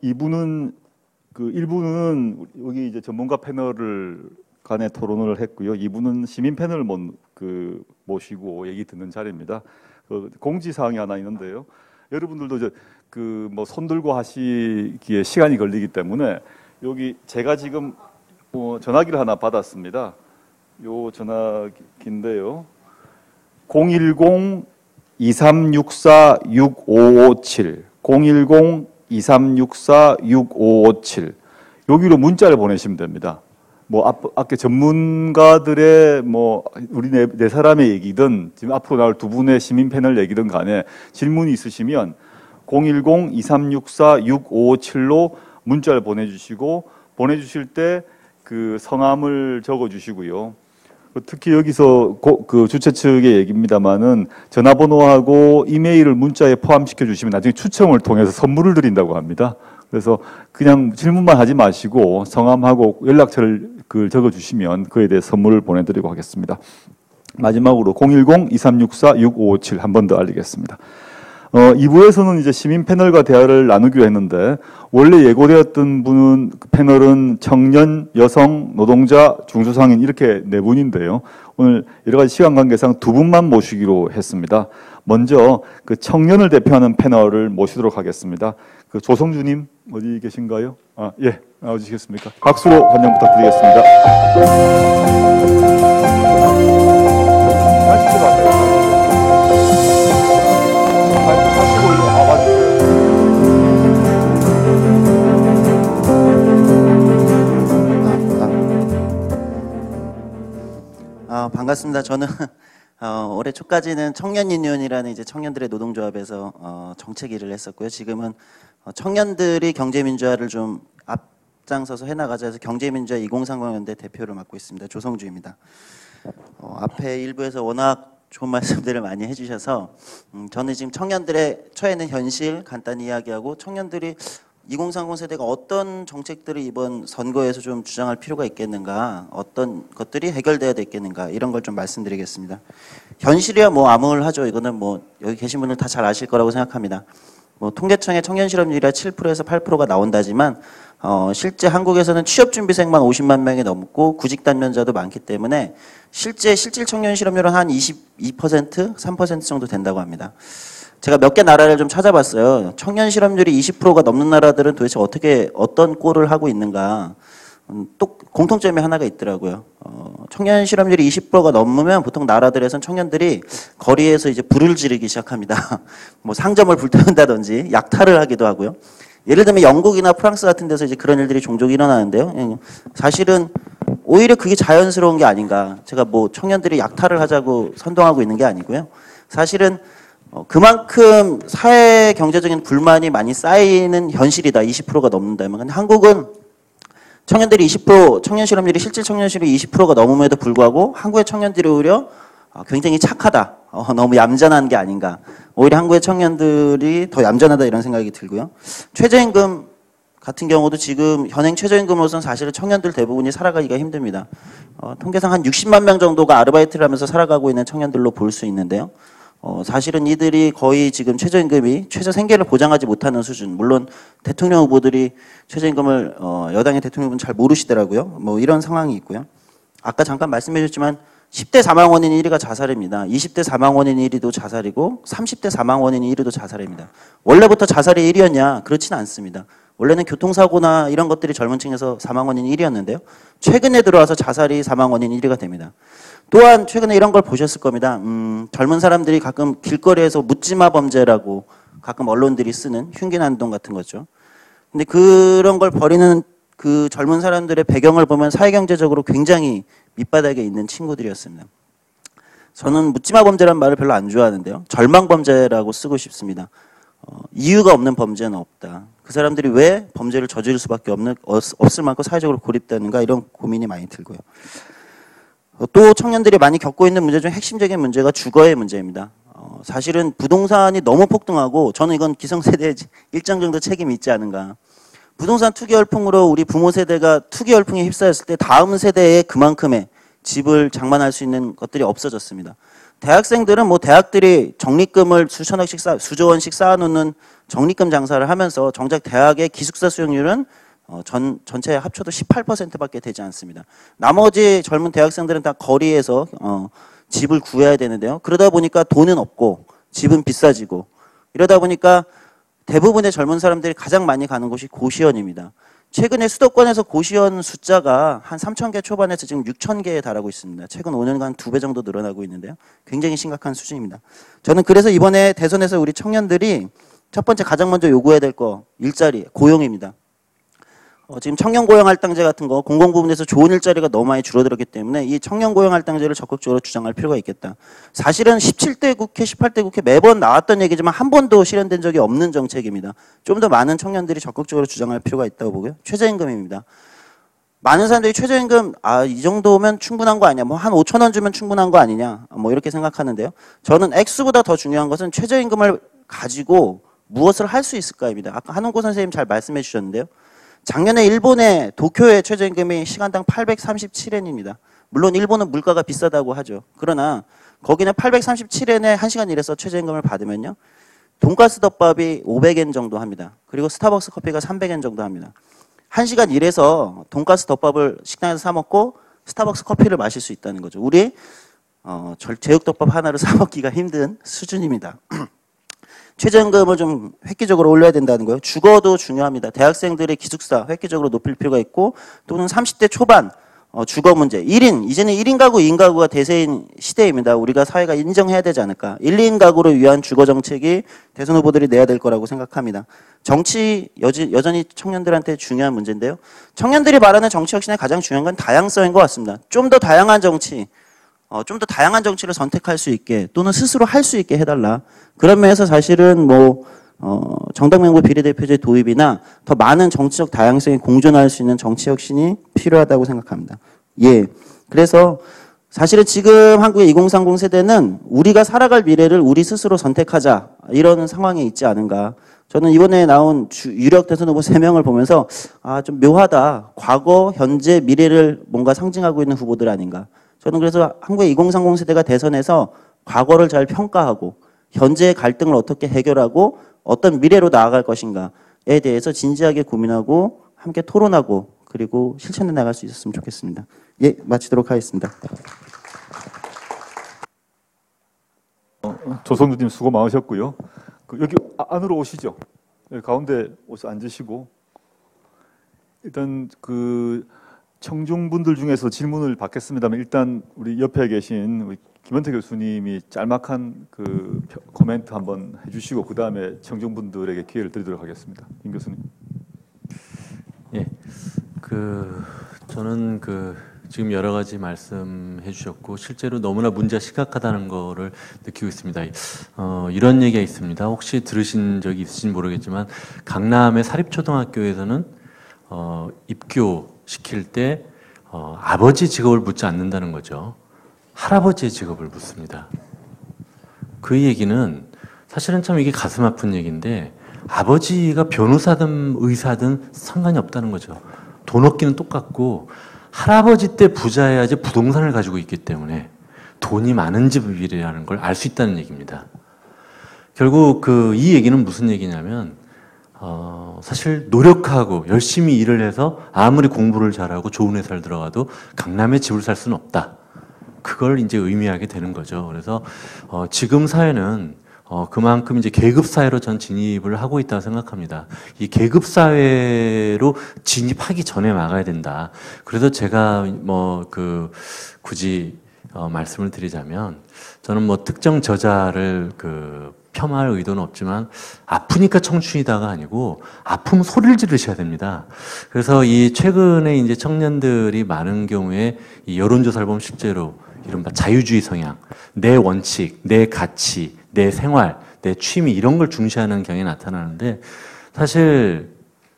이분은 일부는 여기 이제 전문가 패널을 간에 토론을 했고요. 이분은 시민 패널 모시고 얘기 듣는 자리입니다. 공지 사항이 하나 있는데요. 여러분들도 뭐 손 들고 하시기에 시간이 걸리기 때문에 여기 제가 지금 전화기를 하나 받았습니다. 요 전화기인데요. 010-2364-6557 010-2364-6557 여기로 문자를 보내시면 됩니다. 뭐 아까 전문가들의 뭐 우리 네 사람의 얘기든 지금 앞으로 나올 두 분의 시민 패널 얘기든 간에 질문이 있으시면 010-2364-6557로 문자를 보내주시고 보내주실 때 그 성함을 적어주시고요. 특히 여기서 그 주최 측의 얘기입니다만은 전화번호하고 이메일을 문자에 포함시켜 주시면 나중에 추첨을 통해서 선물을 드린다고 합니다. 그래서 그냥 질문만 하지 마시고 성함하고 연락처를 적어 주시면 그에 대해 선물을 보내드리고 하겠습니다. 마지막으로 010-2364-6557 한 번 더 알리겠습니다. 2부에서는 이제 시민 패널과 대화를 나누기로 했는데 원래 예고되었던 패널은 청년, 여성, 노동자, 중소상인 이렇게 네 분인데요. 오늘 여러 가지 시간 관계상 두 분만 모시기로 했습니다. 먼저 그 청년을 대표하는 패널을 모시도록 하겠습니다. 그 조성주님 어디 계신가요? 예, 나와주시겠습니까? 박수로 환영 부탁드리겠습니다. 반갑습니다. 저는 올해 초까지는 청년유니온이라는 이제 청년들의 노동조합에서 정책 일을 했었고요. 지금은 청년들이 경제민주화를 좀 앞장서서 해나가자 해서 경제민주화 2030 연대 대표를 맡고 있습니다. 조성주입니다. 앞에 일부에서 워낙 좋은 말씀들을 많이 해주셔서 저는 지금 청년들의 처해있는 현실 간단히 이야기하고 청년들이 2030 세대가 어떤 정책들을 이번 선거에서 좀 주장할 필요가 있겠는가, 어떤 것들이 해결돼야 되겠는가 이런 걸 좀 말씀드리겠습니다. 현실이야 뭐 암울하죠. 이거는 뭐 여기 계신 분들 다 잘 아실 거라고 생각합니다. 뭐 통계청의 청년 실업률이 7%에서 8%가 나온다지만 실제 한국에서는 취업준비생만 50만 명이 넘고 구직 단면자도 많기 때문에 실질 청년 실업률은 한 22%, 3% 정도 된다고 합니다. 제가 몇 개 나라를 좀 찾아봤어요. 청년 실업률이 20%가 넘는 나라들은 도대체 어떤 꼴을 하고 있는가. 또 공통점이 하나가 있더라고요. 청년 실업률이 20%가 넘으면 보통 나라들에선 청년들이 거리에서 이제 불을 지르기 시작합니다. 뭐 상점을 불태운다든지 약탈을 하기도 하고요. 예를 들면 영국이나 프랑스 같은 데서 이제 그런 일들이 종종 일어나는데요. 사실은 오히려 그게 자연스러운 게 아닌가. 제가 뭐 청년들이 약탈을 하자고 선동하고 있는 게 아니고요. 사실은 그만큼 사회 경제적인 불만이 많이 쌓이는 현실이다. 20%가 넘는다면. 근데 한국은 청년들이 20%, 청년 실업률이 실질 청년 실업률이 20%가 넘음에도 불구하고 한국의 청년들이 오히려 굉장히 착하다. 너무 얌전한 게 아닌가. 오히려 한국의 청년들이 더 얌전하다 이런 생각이 들고요. 최저임금 같은 경우도 지금 현행 최저임금으로서는 사실은 청년들 대부분이 살아가기가 힘듭니다. 통계상 한 60만 명 정도가 아르바이트를 하면서 살아가고 있는 청년들로 볼 수 있는데요. 사실은 이들이 거의 지금 최저임금이 최저 생계를 보장하지 못하는 수준. 물론 대통령 후보들이 최저임금을 여당의 대통령 후보는 잘 모르시더라고요. 뭐 이런 상황이 있고요. 아까 잠깐 말씀해 주셨지만 10대 사망 원인 1위가 자살입니다. 20대 사망 원인 1위도 자살이고 30대 사망 원인 1위도 자살입니다. 원래부터 자살이 1위였냐? 그렇지는 않습니다. 원래는 교통사고나 이런 것들이 젊은 층에서 사망 원인 1위였는데요. 최근에 들어와서 자살이 사망 원인 1위가 됩니다. 또한 최근에 이런 걸 보셨을 겁니다. 젊은 사람들이 가끔 길거리에서 묻지마 범죄라고 가끔 언론들이 쓰는 흉기난동 같은 거죠. 근데 그런 걸 벌이는 그 젊은 사람들의 배경을 보면 사회경제적으로 굉장히 밑바닥에 있는 친구들이었습니다. 저는 묻지마 범죄란 말을 별로 안 좋아하는데요. 절망범죄라고 쓰고 싶습니다. 이유가 없는 범죄는 없다. 그 사람들이 왜 범죄를 저지를 수밖에 없을 만큼 사회적으로 고립되는가 이런 고민이 많이 들고요. 또 청년들이 많이 겪고 있는 문제 중 핵심적인 문제가 주거의 문제입니다. 사실은 부동산이 너무 폭등하고 저는 이건 기성세대에 일정 정도 책임이 있지 않은가. 부동산 투기 열풍으로 우리 부모 세대가 투기 열풍에 휩싸였을 때 다음 세대에 그만큼의 집을 장만할 수 있는 것들이 없어졌습니다. 대학생들은 뭐 대학들이 적립금을 수천억씩 수조 원씩 쌓아놓는 적립금 장사를 하면서 정작 대학의 기숙사 수용률은 전체 합쳐도 18%밖에 되지 않습니다. 나머지 젊은 대학생들은 다 거리에서 집을 구해야 되는데요. 그러다 보니까 돈은 없고 집은 비싸지고 이러다 보니까 대부분의 젊은 사람들이 가장 많이 가는 곳이 고시원입니다. 최근에 수도권에서 고시원 숫자가 한 3,000개 초반에서 지금 6,000개에 달하고 있습니다. 최근 5년간 2배 정도 늘어나고 있는데요. 굉장히 심각한 수준입니다. 저는 그래서 이번에 대선에서 우리 청년들이 첫 번째 가장 먼저 요구해야 될 거 일자리, 고용입니다. 지금 청년고용할당제 같은 거 공공부문에서 좋은 일자리가 너무 많이 줄어들었기 때문에 이 청년고용할당제를 적극적으로 주장할 필요가 있겠다. 사실은 17대 국회, 18대 국회 매번 나왔던 얘기지만 한 번도 실현된 적이 없는 정책입니다. 좀 더 많은 청년들이 적극적으로 주장할 필요가 있다고 보고요. 최저임금입니다. 많은 사람들이 최저임금 이 정도면 충분한 거 아니냐, 뭐 한 5천 원 주면 충분한 거 아니냐, 뭐 이렇게 생각하는데요. 저는 액수보다 더 중요한 것은 최저임금을 가지고 무엇을 할 수 있을까입니다. 아까 한홍구 선생님 잘 말씀해 주셨는데요. 작년에 일본의 도쿄의 최저임금이 시간당 837엔입니다. 물론 일본은 물가가 비싸다고 하죠. 그러나 거기는 837엔에 1시간 일해서 최저임금을 받으면요. 돈가스 덮밥이 500엔 정도 합니다. 그리고 스타벅스 커피가 300엔 정도 합니다. 1시간 일해서 돈가스 덮밥을 식당에서 사 먹고 스타벅스 커피를 마실 수 있다는 거죠. 우리 제육덮밥 하나를 사 먹기가 힘든 수준입니다. 최저임금을 좀 획기적으로 올려야 된다는 거예요. 주거도 중요합니다. 대학생들의 기숙사 획기적으로 높일 필요가 있고 또는 30대 초반 주거 문제. 1인, 이제는 1인 가구, 2인 가구가 대세인 시대입니다. 우리가 사회가 인정해야 되지 않을까. 1, 2인 가구를 위한 주거 정책이 대선 후보들이 내야 될 거라고 생각합니다. 정치 여전히 청년들한테 중요한 문제인데요. 청년들이 말하는 정치 혁신의 가장 중요한 건 다양성인 것 같습니다. 좀 더 다양한 정치. 좀 더 다양한 정치를 선택할 수 있게 또는 스스로 할 수 있게 해달라. 그런 면에서 사실은 정당명부 비례대표제 도입이나 더 많은 정치적 다양성이 공존할 수 있는 정치 혁신이 필요하다고 생각합니다. 예. 그래서 사실은 지금 한국의 2030 세대는 우리가 살아갈 미래를 우리 스스로 선택하자 이런 상황에 있지 않은가. 저는 이번에 나온 유력 대선 후보 3명을 보면서 좀 묘하다. 과거, 현재, 미래를 뭔가 상징하고 있는 후보들 아닌가. 저는 그래서 한국의 2030 세대가 대선에서 과거를 잘 평가하고 현재의 갈등을 어떻게 해결하고 어떤 미래로 나아갈 것인가에 대해서 진지하게 고민하고 함께 토론하고 그리고 실천해 나갈 수 있었으면 좋겠습니다. 예, 마치도록 하겠습니다. 조성주님 수고 많으셨고요. 여기 안으로 오시죠. 여기 가운데 오서 앉으시고 일단 청중분들 중에서 질문을 받겠습니다만 일단 우리 옆에 계신 우리 김원태 교수님이 짤막한 코멘트 한번 해주시고 그 다음에 청중분들에게 기회를 드리도록 하겠습니다. 김 교수님. 예, 저는 지금 여러 가지 말씀해 주셨고 실제로 너무나 문제가 심각하다는 거를 느끼고 있습니다. 이런 얘기가 있습니다. 혹시 들으신 적이 있으신지 모르겠지만 강남의 사립초등학교에서는 입교 시킬 때 아버지 직업을 묻지 않는다는 거죠. 할아버지의 직업을 묻습니다. 그 얘기는 사실은 참 이게 가슴 아픈 얘기인데 아버지가 변호사든 의사든 상관이 없다는 거죠. 돈 얻기는 똑같고 할아버지 때 부자여야지 부동산을 가지고 있기 때문에 돈이 많은 집이라는 걸 알 수 있다는 얘기입니다. 결국 이 얘기는 무슨 얘기냐면 사실 노력하고 열심히 일을 해서 아무리 공부를 잘하고 좋은 회사를 들어가도 강남에 집을 살 수는 없다. 그걸 이제 의미하게 되는 거죠. 그래서 지금 사회는 그만큼 이제 계급 사회로 전 진입을 하고 있다고 생각합니다. 이 계급 사회로 진입하기 전에 막아야 된다. 그래서 제가 굳이 말씀을 드리자면 저는 특정 저자를 폄하할 의도는 없지만 아프니까 청춘이다가 아니고 아프면 소리를 지르셔야 됩니다. 그래서 이 최근에 이제 청년들이 많은 경우에 이 여론조사를 보면 실제로 이른바 자유주의 성향, 내 원칙, 내 가치, 내 생활, 내 취미 이런 걸 중시하는 경향이 나타나는데 사실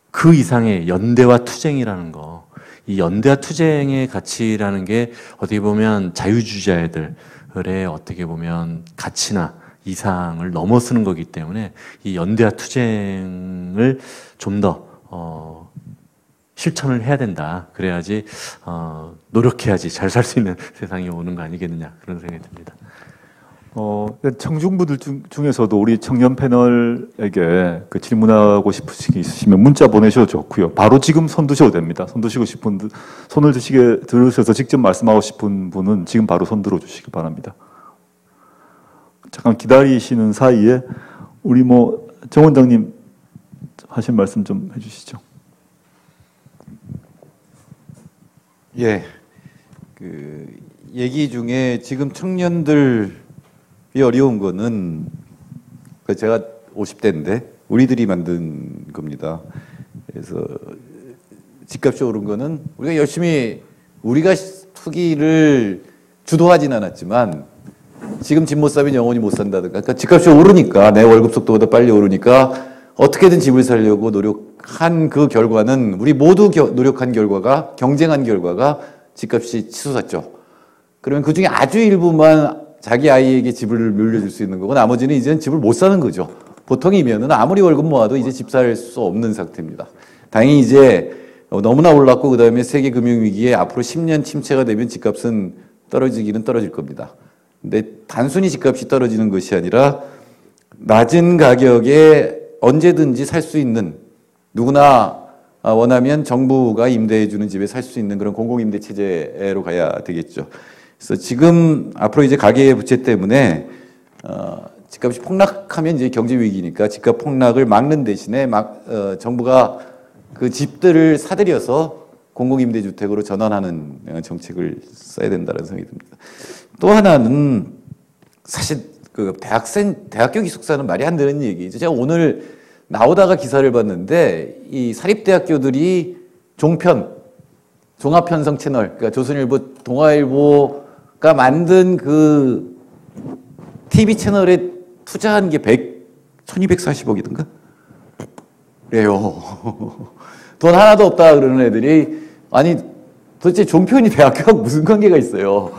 그 이상의 연대와 투쟁이라는 거, 이 연대와 투쟁의 가치라는 게 어떻게 보면 자유주의자들의 어떻게 보면 가치나 이상을 넘어서는 거기 때문에 이 연대와 투쟁을 좀 더 실천을 해야 된다. 그래야지 노력해야지 잘 살 수 있는 세상이 오는 거 아니겠느냐 그런 생각이 듭니다. 청중분들 중에서도 우리 청년 패널에게 그 질문하고 싶으신 게 있으시면 문자 보내셔도 좋고요. 바로 지금 손 드셔도 됩니다. 손 드시고 싶은 분, 손을 들으셔서 직접 말씀하고 싶은 분은 지금 바로 손 들어주시기 바랍니다. 잠깐 기다리시는 사이에 우리 정 원장님 하실 말씀 좀 해주시죠. 예, 그 얘기 중에 지금 청년들이 어려운 거는 제가 50대인데 우리들이 만든 겁니다. 그래서 집값이 오른 거는 우리가 열심히 우리가 투기를 주도하진 않았지만 지금 집 못 사면 영원히 못 산다든가. 그러니까 집값이 오르니까 내 월급 속도보다 빨리 오르니까 어떻게든 집을 살려고 노력한 그 결과는 우리 모두 노력한 결과가 경쟁한 결과가 집값이 치솟았죠. 그러면 그중에 아주 일부만 자기 아이에게 집을 물려줄 수 있는 거고 나머지는 이제는 집을 못 사는 거죠. 보통이면은 아무리 월급 모아도 이제 집 살 수 없는 상태입니다. 다행히 이제 너무나 올랐고 그다음에 세계 금융 위기에 앞으로 10년 침체가 되면 집값은 떨어지기는 떨어질 겁니다. 근데 단순히 집값이 떨어지는 것이 아니라 낮은 가격에 언제든지 살 수 있는 누구나 원하면 정부가 임대해주는 집에 살 수 있는 그런 공공임대 체제로 가야 되겠죠. 그래서 지금 앞으로 이제 가계 부채 때문에 집값이 폭락하면 이제 경제 위기니까 집값 폭락을 막는 대신에 정부가 그 집들을 사들여서 공공임대주택으로 전환하는 정책을 써야 된다는 생각이 듭니다. 또 하나는 사실 그 대학교 기숙사는 말이 안 되는 얘기죠. 제가 오늘 나오다가 기사를 봤는데 이 사립대학교들이 종합편성 채널, 그러니까 조선일보, 동아일보가 만든 그 TV 채널에 투자한 게 1240억이던가? 그래요. 돈 하나도 없다 그러는 애들이 아니 도대체 종편이 대학교하고 무슨 관계가 있어요.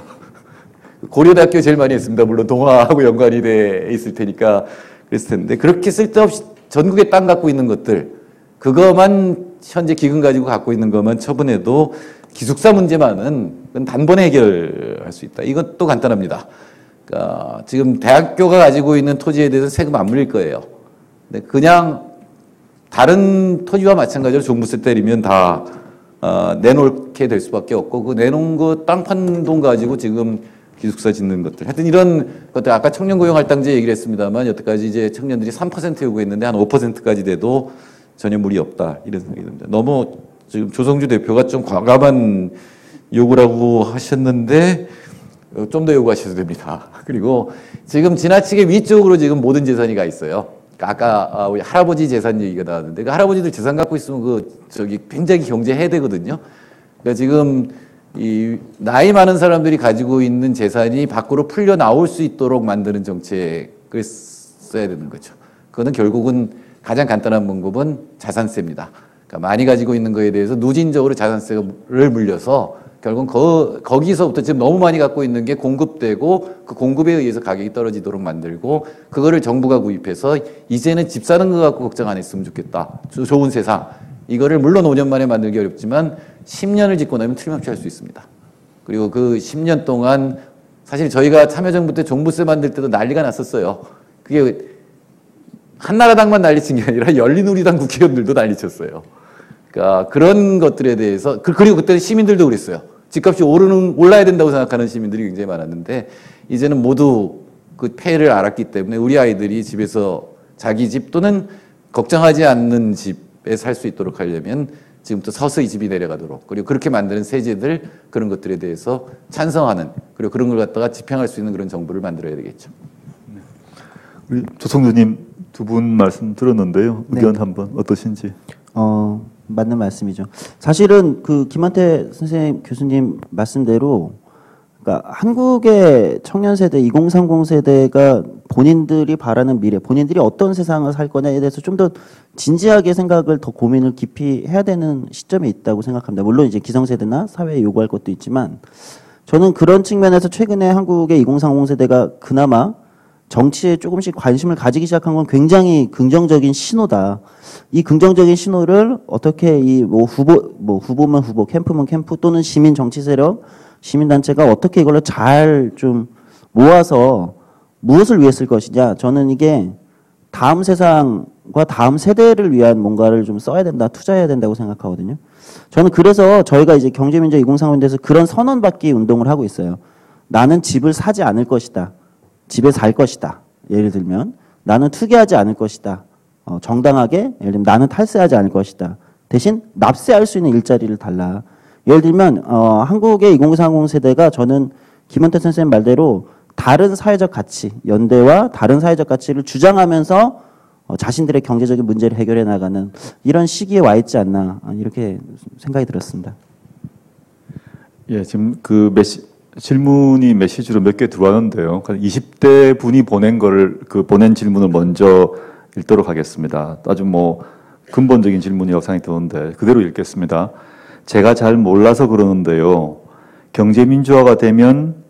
고려대학교 제일 많이 했습니다. 물론 동아하고 연관이 돼 있을 테니까 그랬을 텐데 그렇게 쓸데없이 전국에 땅 갖고 있는 것들 그거만 현재 기금 가지고 갖고 있는 것만 처분해도 기숙사 문제만은 단번에 해결할 수 있다. 이것도 간단합니다. 그러니까 지금 대학교가 가지고 있는 토지에 대해서 세금 안 물릴 거예요. 근데 그냥 다른 토지와 마찬가지로 종부세 때리면 다 내놓게 될 수밖에 없고 그 내놓은 거 땅 판 돈 가지고 지금 기숙사 짓는 것들. 하여튼 이런 것들 아까 청년 고용 할당제 얘기를 했습니다만 여태까지 이제 청년들이 3% 요구했는데 한 5%까지 돼도 전혀 무리 없다. 이런 생각이 듭니다. 너무 지금 조성주 대표가 좀 과감한 요구라고 하셨는데 좀 더 요구하셔도 됩니다. 그리고 지금 지나치게 위쪽으로 지금 모든 재산이 가 있어요. 아까 우리 할아버지 재산 얘기가 나왔는데 그 할아버지들 재산 갖고 있으면 굉장히 경제 해대거든요. 그러니까 지금 이 나이 많은 사람들이 가지고 있는 재산이 밖으로 풀려 나올 수 있도록 만드는 정책을 써야 되는 거죠. 그거는 결국은 가장 간단한 방법은 자산세입니다. 그러니까 많이 가지고 있는 거에 대해서 누진적으로 자산세를 물려서 결국은 거기서부터 지금 너무 많이 갖고 있는 게 공급되고 그 공급에 의해서 가격이 떨어지도록 만들고 그거를 정부가 구입해서 이제는 집 사는 거 갖고 걱정 안 했으면 좋겠다. 좋은 세상. 이거를 물론 5년 만에 만들기 어렵지만 10년을 짓고 나면 틀림없이 할 수 있습니다. 그리고 그 10년 동안 사실 저희가 참여정부 때 종부세 만들 때도 난리가 났었어요. 그게 한나라당만 난리친 게 아니라 열린우리당 국회의원들도 난리쳤어요. 그러니까 그런 것들에 대해서 그리고 그때 시민들도 그랬어요. 집값이 올라야 된다고 생각하는 시민들이 굉장히 많았는데 이제는 모두 그 폐해를 알았기 때문에 우리 아이들이 집에서 자기 집 또는 걱정하지 않는 집에 살 수 있도록 하려면 지금부터 서서히 집이 내려가도록 그리고 그렇게 만드는 세제들 그런 것들에 대해서 찬성하는 그리고 그런 걸 갖다가 집행할 수 있는 그런 정부를 만들어야 되겠죠. 우리 조성주님 두 분 말씀 들었는데요. 의견 네. 한번 어떠신지. 맞는 말씀이죠. 사실은 그 김한태 선생님 교수님 말씀대로 그러니까 한국의 청년 세대 2030 세대가 본인들이 바라는 미래, 본인들이 어떤 세상을 살 거냐에 대해서 좀 더 진지하게 생각을 더 고민을 깊이 해야 되는 시점에 있다고 생각합니다. 물론 이제 기성세대나 사회에 요구할 것도 있지만 저는 그런 측면에서 최근에 한국의 2030 세대가 그나마 정치에 조금씩 관심을 가지기 시작한 건 굉장히 긍정적인 신호다. 이 긍정적인 신호를 어떻게 후보면 후보, 캠프면 캠프 또는 시민 정치 세력, 시민 단체가 어떻게 이걸로 잘 좀 모아서 무엇을 위해 쓸 것이냐? 저는 이게 다음 세상과 다음 세대를 위한 뭔가를 좀 써야 된다, 투자해야 된다고 생각하거든요. 저는 그래서 저희가 이제 경제민주화 2030에서 그런 선언받기 운동을 하고 있어요. 나는 집을 사지 않을 것이다. 집에 살 것이다. 예를 들면 나는 투기하지 않을 것이다. 정당하게 예를 들면 나는 탈세하지 않을 것이다. 대신 납세할 수 있는 일자리를 달라. 예를 들면 한국의 2030 세대가 저는 김현태 선생님 말대로 다른 사회적 가치, 연대와 다른 사회적 가치를 주장하면서 자신들의 경제적인 문제를 해결해 나가는 이런 시기에 와 있지 않나 이렇게 생각이 들었습니다. 예, 지금 그 질문이 메시지로 몇 개 들어왔는데요. 20대 분이 보낸 거를 보낸 질문을 먼저 읽도록 하겠습니다. 아주 뭐 근본적인 질문이라고 생각이 드는데 그대로 읽겠습니다. 제가 잘 몰라서 그러는데요. 경제민주화가 되면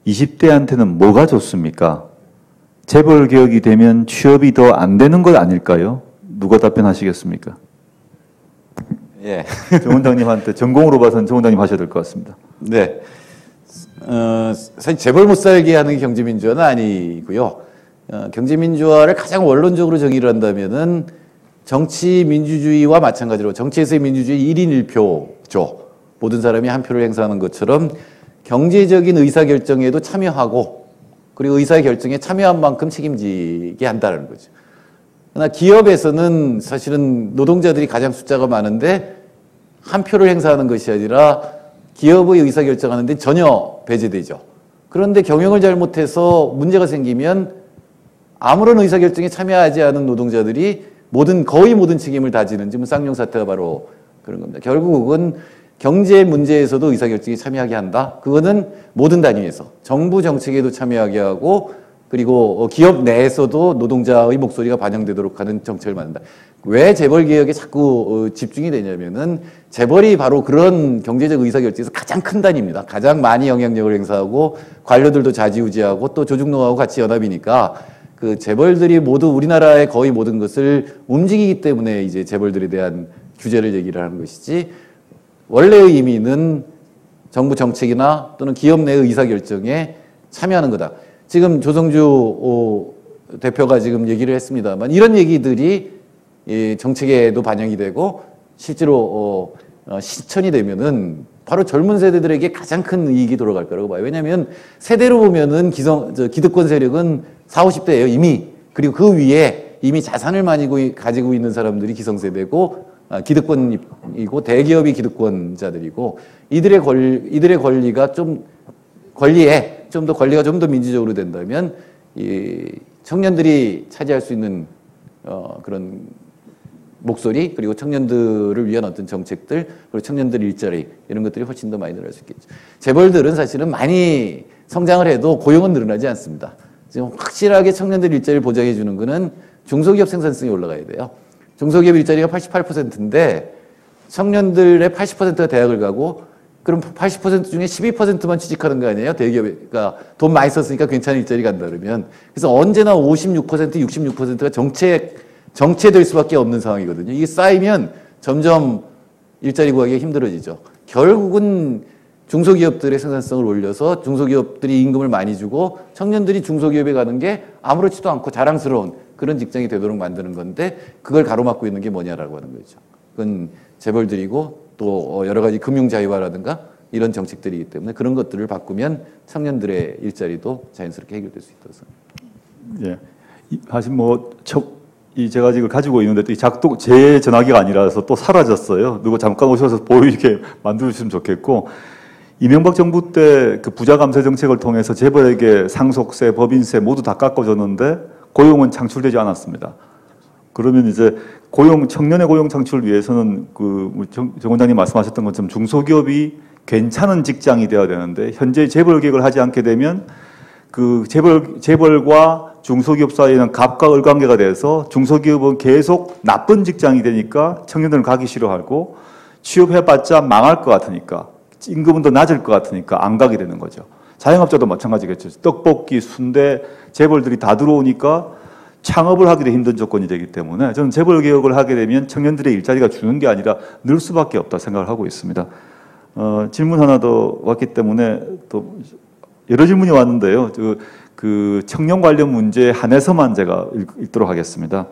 20대한테는 뭐가 좋습니까? 재벌 개혁이 되면 취업이 더 안 되는 것 아닐까요? 누가 답변하시겠습니까? 예. 정 원장님한테 전공으로 봐서는 정 원장님 하셔야 될 것 같습니다. 네. 사실 재벌 못 살게 하는 게 경제민주화는 아니고요. 경제민주화를 가장 원론적으로 정의를 한다면은 정치 민주주의와 마찬가지로 정치에서의 민주주의 1인 1표죠. 모든 사람이 한 표를 행사하는 것처럼 경제적인 의사결정에도 참여하고 그리고 의사결정에 참여한 만큼 책임지게 한다는 거죠. 그러나 기업에서는 사실은 노동자들이 가장 숫자가 많은데 한 표를 행사하는 것이 아니라 기업의 의사결정하는 데 전혀 배제되죠. 그런데 경영을 잘못해서 문제가 생기면 아무런 의사결정에 참여하지 않은 노동자들이 거의 모든 책임을 다지는 지금 쌍용 사태가 바로 그런 겁니다. 결국은 경제 문제에서도 의사결정에 참여하게 한다. 그거는 모든 단위에서 정부 정책에도 참여하게 하고 그리고 기업 내에서도 노동자의 목소리가 반영되도록 하는 정책을 만든다. 왜 재벌 개혁에 자꾸 집중이 되냐면은 재벌이 바로 그런 경제적 의사결정에서 가장 큰 단위입니다. 가장 많이 영향력을 행사하고 관료들도 좌지우지하고 또 조중농하고 같이 연합이니까 그 재벌들이 모두 우리나라의 거의 모든 것을 움직이기 때문에 이제 재벌들에 대한 규제를 얘기를 하는 것이지 원래의 의미는 정부 정책이나 또는 기업 내의 의사결정에 참여하는 거다. 지금 조성주 대표가 지금 얘기를 했습니다만 이런 얘기들이 정책에도 반영이 되고 실제로 실천이 되면은 바로 젊은 세대들에게 가장 큰 이익이 돌아갈 거라고 봐요. 왜냐하면 세대로 보면은 기득권 세력은 40, 50대예요 이미. 그리고 그 위에 이미 자산을 많이 가지고 있는 사람들이 기성세대고 기득권이고 대기업이 기득권자들이고 이들의 권리가 권리가 좀 더 민주적으로 된다면 이 청년들이 차지할 수 있는 그런 목소리 그리고 청년들을 위한 어떤 정책들 그리고 청년들 일자리 이런 것들이 훨씬 더 많이 늘어날 수 있겠죠. 재벌들은 사실은 많이 성장을 해도 고용은 늘어나지 않습니다. 지금 확실하게 청년들 일자리를 보장해 주는 거는 중소기업 생산성이 올라가야 돼요. 중소기업 일자리가 88%인데 청년들의 80%가 대학을 가고 그럼 80% 중에 12%만 취직하는 거 아니에요? 대기업이니까 돈 많이 썼으니까 괜찮은 일자리 간다 그러면. 그래서 언제나 56%, 66%가 정체될 수밖에 없는 상황이거든요. 이게 쌓이면 점점 일자리 구하기가 힘들어지죠. 결국은 중소기업들의 생산성을 올려서 중소기업들이 임금을 많이 주고 청년들이 중소기업에 가는 게 아무렇지도 않고 자랑스러운 그런 직장이 되도록 만드는 건데 그걸 가로막고 있는 게 뭐냐라고 하는 거죠. 그건 재벌들이고 또 여러 가지 금융 자유화라든가 이런 정책들이기 때문에 그런 것들을 바꾸면 청년들의 일자리도 자연스럽게 해결될 수 있다고 생각합니다. 예. 사실 제가 지금 가지고 있는데 또 제 전화기가 아니라서 또 사라졌어요. 누구 잠깐 오셔서 보이게 만들어주시면 좋겠고 이명박 정부 때 그 부자 감세 정책을 통해서 재벌에게 상속세, 법인세 모두 다 깎아줬는데 고용은 창출되지 않았습니다. 그러면 이제 청년의 고용 창출을 위해서는 정 원장님 말씀하셨던 것처럼 중소기업이 괜찮은 직장이 되어야 되는데 현재 재벌 개혁을 하지 않게 되면 그 재벌과 중소기업 사이에는 갑과 을 관계가 돼서 중소기업은 계속 나쁜 직장이 되니까 청년들은 가기 싫어하고 취업해봤자 망할 것 같으니까 임금은 더 낮을 것 같으니까 안 가게 되는 거죠. 자영업자도 마찬가지겠죠. 떡볶이, 순대, 재벌들이 다 들어오니까 창업을 하기도 힘든 조건이 되기 때문에 저는 재벌 개혁을 하게 되면 청년들의 일자리가 주는 게 아니라 늘 수밖에 없다 생각을 하고 있습니다. 질문 하나 더 왔기 때문에 또 여러 질문이 왔는데요. 그 청년 관련 문제에 한해서만 제가 읽도록 하겠습니다.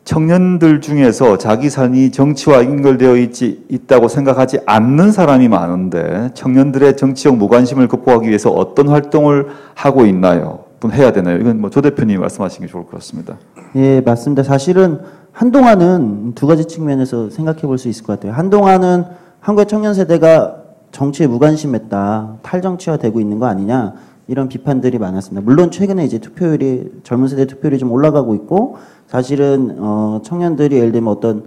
청년들 중에서 자기 삶이 정치와 연결되어 있다고 생각하지 않는 사람이 많은데 청년들의 정치적 무관심을 극복하기 위해서 어떤 활동을 하고 있나요? 또는 해야 되나요? 이건 뭐 조 대표님이 말씀하시는 게 좋을 것 같습니다. 예, 맞습니다. 사실은 한동안은 두 가지 측면에서 생각해 볼 수 있을 것 같아요. 한동안은 한국의 청년 세대가 정치에 무관심했다, 탈정치화되고 있는 거 아니냐 이런 비판들이 많았습니다. 물론 최근에 이제 투표율이 젊은 세대 투표율이 좀 올라가고 있고 사실은 청년들이 예를 들면 어떤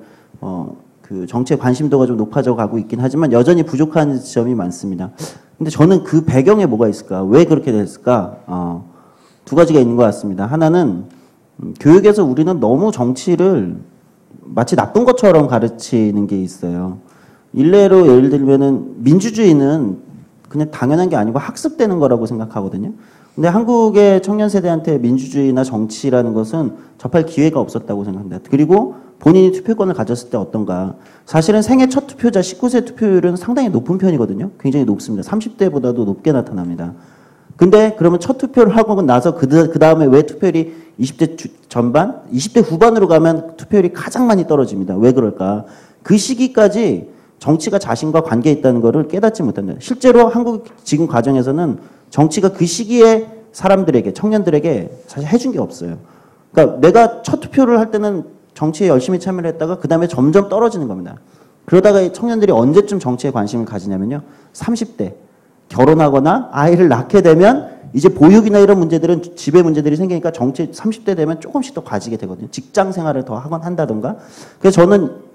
그 정치에 관심도가 좀 높아져 가고 있긴 하지만 여전히 부족한 지점이 많습니다. 근데 저는 그 배경에 뭐가 있을까? 왜 그렇게 됐을까? 두 가지가 있는 것 같습니다. 하나는 교육에서 우리는 너무 정치를 마치 나쁜 것처럼 가르치는 게 있어요. 일례로 예를 들면은 민주주의는 그냥 당연한 게 아니고 학습되는 거라고 생각하거든요. 근데 한국의 청년 세대한테 민주주의나 정치라는 것은 접할 기회가 없었다고 생각합니다. 그리고 본인이 투표권을 가졌을 때 어떤가. 사실은 생애 첫 투표자 19세 투표율은 상당히 높은 편이거든요. 굉장히 높습니다. 30대보다도 높게 나타납니다. 근데 그러면 첫 투표를 하고 나서 그 다음에 왜 투표율이 20대 전반, 20대 후반으로 가면 투표율이 가장 많이 떨어집니다. 왜 그럴까? 그 시기까지 정치가 자신과 관계에 있다는 것을 깨닫지 못한다. 실제로 한국 지금 과정에서는 정치가 그 시기에 사람들에게, 청년들에게 사실 해준 게 없어요. 그러니까 내가 첫 투표를 할 때는 정치에 열심히 참여를 했다가 그 다음에 점점 떨어지는 겁니다. 그러다가 청년들이 언제쯤 정치에 관심을 가지냐면요. 30대. 결혼하거나 아이를 낳게 되면 이제 보육이나 이런 문제들은 집의 문제들이 생기니까 정치 30대 되면 조금씩 더 가지게 되거든요. 직장 생활을 더 하건 한다던가. 그래서 저는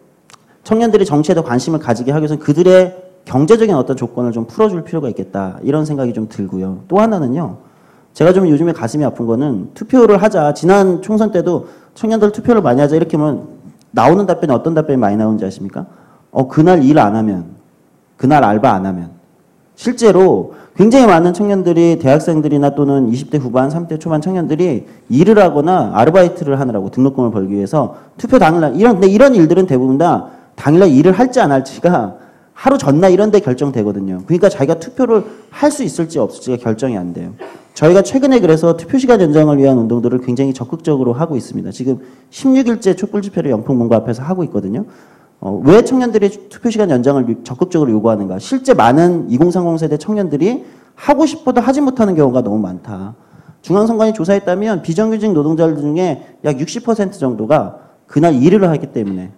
청년들이 정치에 더 관심을 가지게 하기 위해서는 그들의 경제적인 어떤 조건을 좀 풀어줄 필요가 있겠다. 이런 생각이 좀 들고요. 또 하나는요. 제가 좀 요즘에 가슴이 아픈 거는 투표를 하자. 지난 총선 때도 청년들 투표를 많이 하자. 이렇게 하면 나오는 답변이 어떤 답변이 많이 나오는지 아십니까? 그날 일 안 하면, 그날 알바 안 하면. 실제로 굉장히 많은 청년들이 대학생들이나 또는 20대 후반, 30대 초반 청년들이 일을 하거나 아르바이트를 하느라고 등록금을 벌기 위해서 투표 당일날 근데 이런 일들은 대부분 다 당일날 일을 할지 안 할지가 하루 전날 이런 데 결정되거든요. 그러니까 자기가 투표를 할 수 있을지 없을지가 결정이 안 돼요. 저희가 최근에 그래서 투표시간 연장을 위한 운동들을 굉장히 적극적으로 하고 있습니다. 지금 16일째 촛불 집회를 영풍문고 앞에서 하고 있거든요. 왜 청년들이 투표시간 연장을 적극적으로 요구하는가? 실제 많은 2030 세대 청년들이 하고 싶어도 하지 못하는 경우가 너무 많다. 중앙선관위 조사했다면 비정규직 노동자들 중에 약 60% 정도가 그날 일을 하기 때문에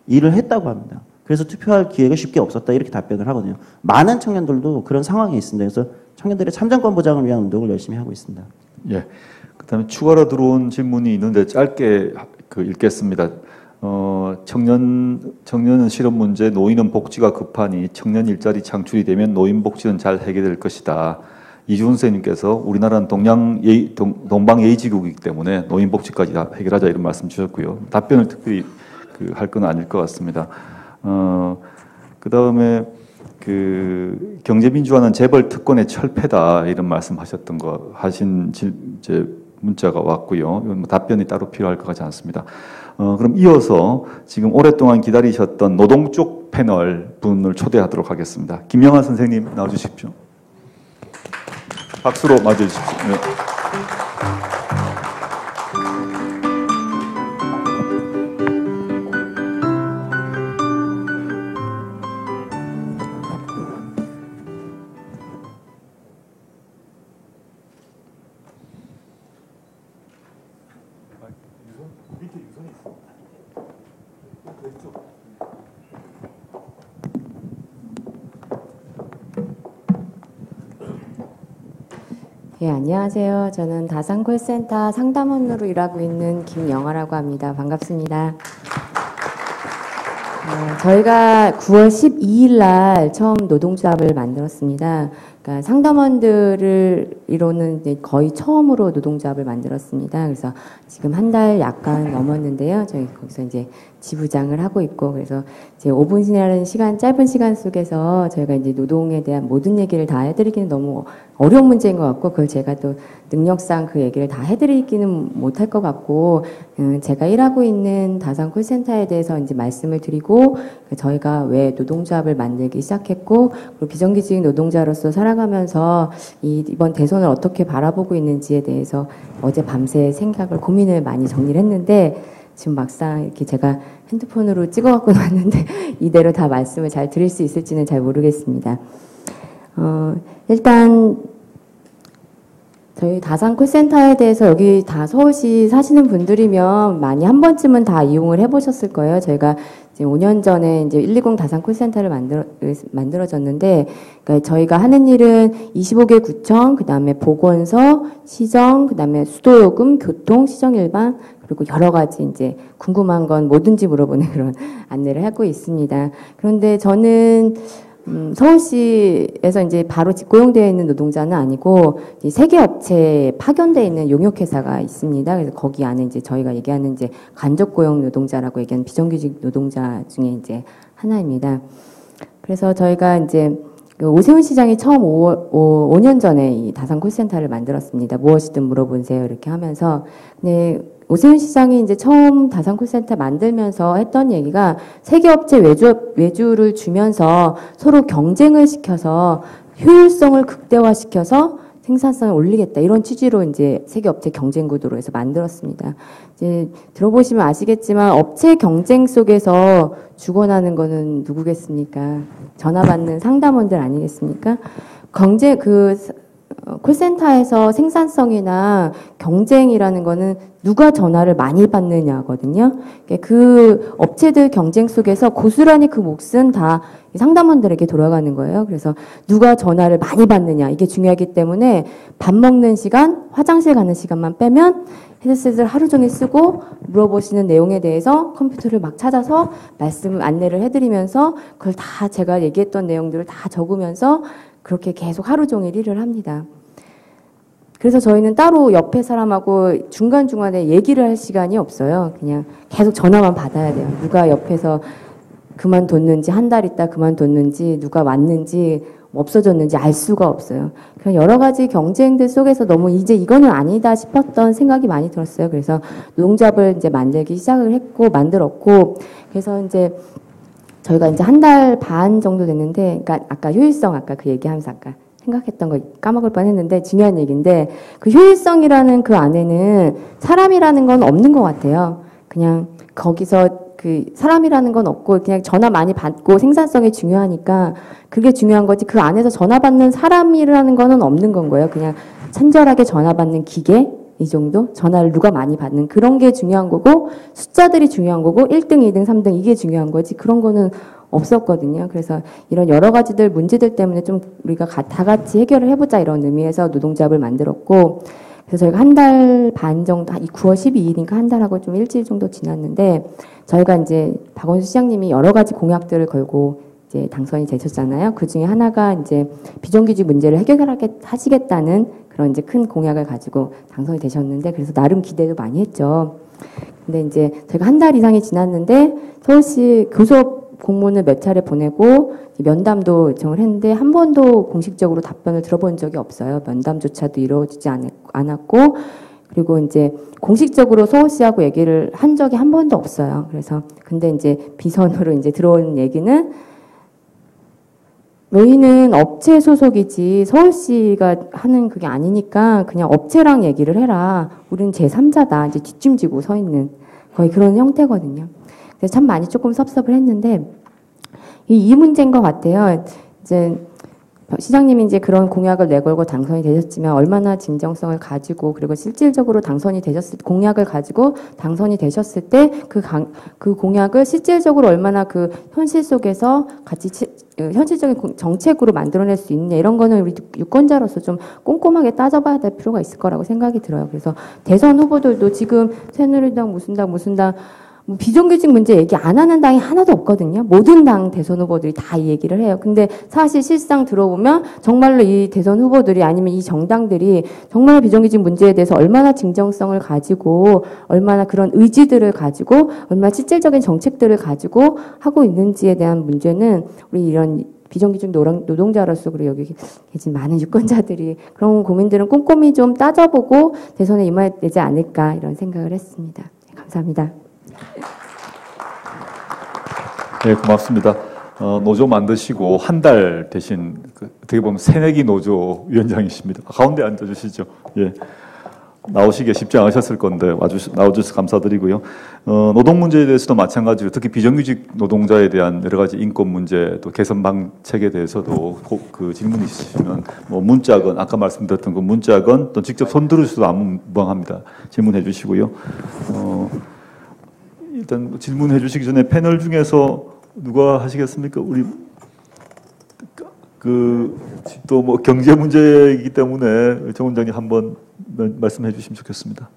일을 했다고 합니다. 그래서 투표할 기회가 쉽게 없었다 이렇게 답변을 하거든요. 많은 청년들도 그런 상황에 있습니다. 그래서 청년들의 참정권 보장을 위한 운동을 열심히 하고 있습니다. 예. 그다음에 추가로 들어온 질문이 있는데 짧게 읽겠습니다. 청년은 실업 문제, 노인은 복지가 급하니 청년 일자리 창출이 되면 노인 복지는 잘 해결될 것이다. 이주훈 선생님께서 우리나라는 동방 예의지국이기 때문에 노인 복지까지 다 해결하자 이런 말씀 주셨고요. 답변을 특별히 할 건 아닐 것 같습니다. 그 다음에 경제민주화는 재벌 특권의 철폐다 이런 말씀하셨던 거 하신 이제 문자가 왔고요. 이건 뭐 답변이 따로 필요할 것 같지 않습니다. 그럼 이어서 지금 오랫동안 기다리셨던 노동 쪽 패널 분을 초대하도록 하겠습니다. 김영하 선생님 나와주십시오. 박수로 맞아주십시오. 네. 예, 안녕하세요. 저는 다산콜센터 상담원으로 일하고 있는 김영아라고 합니다. 반갑습니다. 저희가 9월 12일 날 처음 노동조합을 만들었습니다. 그러니까 상담원들을 이루는 이제 거의 처음으로 노동조합을 만들었습니다. 그래서 지금 한 달 약간 넘었는데요. 저희 거기서 이제 지부장을 하고 있고, 그래서 이제 5분이라는 시간, 짧은 시간 속에서 저희가 이제 노동에 대한 모든 얘기를 다 해드리기는 너무 어려운 문제인 것 같고, 그걸 제가 또 능력상 그 얘기를 다 해드리기는 못할 것 같고, 제가 일하고 있는 다산 콜센터에 대해서 이제 말씀을 드리고 저희가 왜 노동조합을 만들기 시작했고 그리고 비정규직 노동자로서 살아가면서 이번 대선을 어떻게 바라보고 있는지에 대해서 어제 밤새 생각을 고민을 많이 정리를 했는데 지금 막상 이렇게 제가 핸드폰으로 찍어갖고 왔는데 이대로 다 말씀을 잘 드릴 수 있을지는 잘 모르겠습니다. 일단 저희 다산 콜센터에 대해서 여기 다 서울시 사시는 분들이면 많이 한 번쯤은 다 이용을 해보셨을 거예요. 저희가 이제 5년 전에 이제 120 다산 콜센터를 만들어졌는데, 그러니까 저희가 하는 일은 25개 구청, 그 다음에 보건소, 시정, 그 다음에 수도요금, 교통, 시정일반, 그리고 여러 가지 이제 궁금한 건 뭐든지 물어보는 그런 안내를 하고 있습니다. 그런데 저는 서울시에서 이제 바로 고용되어 있는 노동자는 아니고 세계 업체에 파견되어 있는 용역회사가 있습니다. 그래서 거기 안에 이제 저희가 얘기하는 이제 간접 고용 노동자라고 얘기하는 비정규직 노동자 중에 이제 하나입니다. 그래서 저희가 이제 오세훈 시장이 처음 5년 전에 이 다산 콜센터를 만들었습니다. 무엇이든 물어보세요 이렇게 하면서. 근데 오세훈 시장이 이제 처음 다산 콜센터 만들면서 했던 얘기가 세계업체 외주를 주면서 서로 경쟁을 시켜서 효율성을 극대화시켜서 생산성을 올리겠다. 이런 취지로 이제 세계업체 경쟁 구도로 해서 만들었습니다. 이제 들어보시면 아시겠지만 업체 경쟁 속에서 죽어나는 거는 누구겠습니까? 전화 받는 상담원들 아니겠습니까? 콜센터에서 생산성이나 경쟁이라는 거는 누가 전화를 많이 받느냐거든요. 그 업체들 경쟁 속에서 고스란히 그 몫은 다 상담원들에게 돌아가는 거예요. 그래서 누가 전화를 많이 받느냐 이게 중요하기 때문에 밥 먹는 시간, 화장실 가는 시간만 빼면 헤드셋을 하루 종일 쓰고 물어보시는 내용에 대해서 컴퓨터를 막 찾아서 안내를 해드리면서 그걸 다 제가 얘기했던 내용들을 다 적으면서 그렇게 계속 하루 종일 일을 합니다. 그래서 저희는 따로 옆에 사람하고 중간중간에 얘기를 할 시간이 없어요. 그냥 계속 전화만 받아야 돼요. 누가 옆에서 그만뒀는지, 한 달 있다 그만뒀는지, 누가 왔는지, 없어졌는지 알 수가 없어요. 그런 여러 가지 경쟁들 속에서 너무 이제 이거는 아니다 싶었던 생각이 많이 들었어요. 그래서 노동조합을 이제 만들기 시작을 만들었고, 그래서 이제 저희가 이제 한 달 반 정도 됐는데, 그러니까 아까 효율성, 아까 그 얘기하면서 아까 생각했던 거 까먹을 뻔 했는데 중요한 얘기인데, 그 효율성이라는 그 안에는 사람이라는 건 없는 것 같아요. 그냥 거기서 그 사람이라는 건 없고 그냥 전화 많이 받고 생산성이 중요하니까 그게 중요한 거지, 그 안에서 전화 받는 사람이라는 거는 없는 건 거예요. 그냥 친절하게 전화 받는 기계, 이 정도? 전화를 누가 많이 받는 그런 게 중요한 거고, 숫자들이 중요한 거고, 1등, 2등, 3등 이게 중요한 거지 그런 거는 없었거든요. 그래서 이런 여러 가지들 문제들 때문에 좀 우리가 다 같이 해결을 해보자 이런 의미에서 노동조합을 만들었고, 그래서 저희가 한 달 반 정도, 9월 12일이니까 한 달하고 좀 일주일 정도 지났는데, 저희가 이제 박원순 시장님이 여러 가지 공약들을 걸고 이제 당선이 되셨잖아요. 그 중에 하나가 이제 비정규직 문제를 해결하시겠다는 그런 이제 큰 공약을 가지고 당선이 되셨는데, 그래서 나름 기대도 많이 했죠. 근데 이제 저희가 한 달 이상이 지났는데 서울시 교섭 공문을 몇 차례 보내고 면담도 요청을 했는데 한 번도 공식적으로 답변을 들어본 적이 없어요. 면담조차도 이루어지지 않았고, 그리고 이제 공식적으로 서울시하고 얘기를 한 적이 한 번도 없어요. 그래서 근데 이제 비선으로 이제 들어온 얘기는 너희는 업체 소속이지 서울시가 하는 그게 아니니까 그냥 업체랑 얘기를 해라. 우리는 제3자다. 이제 뒷짐지고 서 있는 거의 그런 형태거든요. 그래서 참 많이 조금 섭섭을 했는데 이 문제인 것 같아요. 이제 시장님이 이제 그런 공약을 내걸고 당선이 되셨지만 얼마나 진정성을 가지고, 그리고 실질적으로 공약을 가지고 당선이 되셨을 때 그 공약을 실질적으로 얼마나 그 현실 속에서 같이 현실적인 정책으로 만들어낼 수 있냐, 이런 거는 우리 유권자로서 좀 꼼꼼하게 따져봐야 될 필요가 있을 거라고 생각이 들어요. 그래서 대선 후보들도 지금 새누리당 무슨 당 뭐 비정규직 문제 얘기 안 하는 당이 하나도 없거든요. 모든 당 대선 후보들이 다 이 얘기를 해요. 근데 사실 실상 들어보면 정말로 이 대선 후보들이 아니면 이 정당들이 정말 비정규직 문제에 대해서 얼마나 진정성을 가지고, 얼마나 그런 의지들을 가지고, 얼마나 실질적인 정책들을 가지고 하고 있는지에 대한 문제는 우리 이런 비정규직 노동자로서 그리고 여기 계신 많은 유권자들이 그런 고민들은 꼼꼼히 좀 따져보고 대선에 임해야 되지 않을까 이런 생각을 했습니다. 감사합니다. 네, 고맙습니다. 노조 만드시고 한 달 대신 어떻게 보면 새내기 노조 위원장이십니다. 가운데 앉아주시죠. 예. 나오시기 쉽지 않으셨을 건데 나와주셔서 감사드리고요. 노동 문제에 대해서도 마찬가지로 특히 비정규직 노동자에 대한 여러 가지 인권 문제 또 개선 방책에 대해서도 그 질문 있으시면 뭐 문자건 아까 말씀드렸던 그 문자건 또 직접 손 들으셔도 아무 무방합니다. 질문해 주시고요. 일단 질문해 주시기 전에 패널 중에서 누가 하시겠습니까? 우리 또 뭐 경제 문제이기 때문에 정 원장님 한번 말씀해 주시면 좋겠습니다.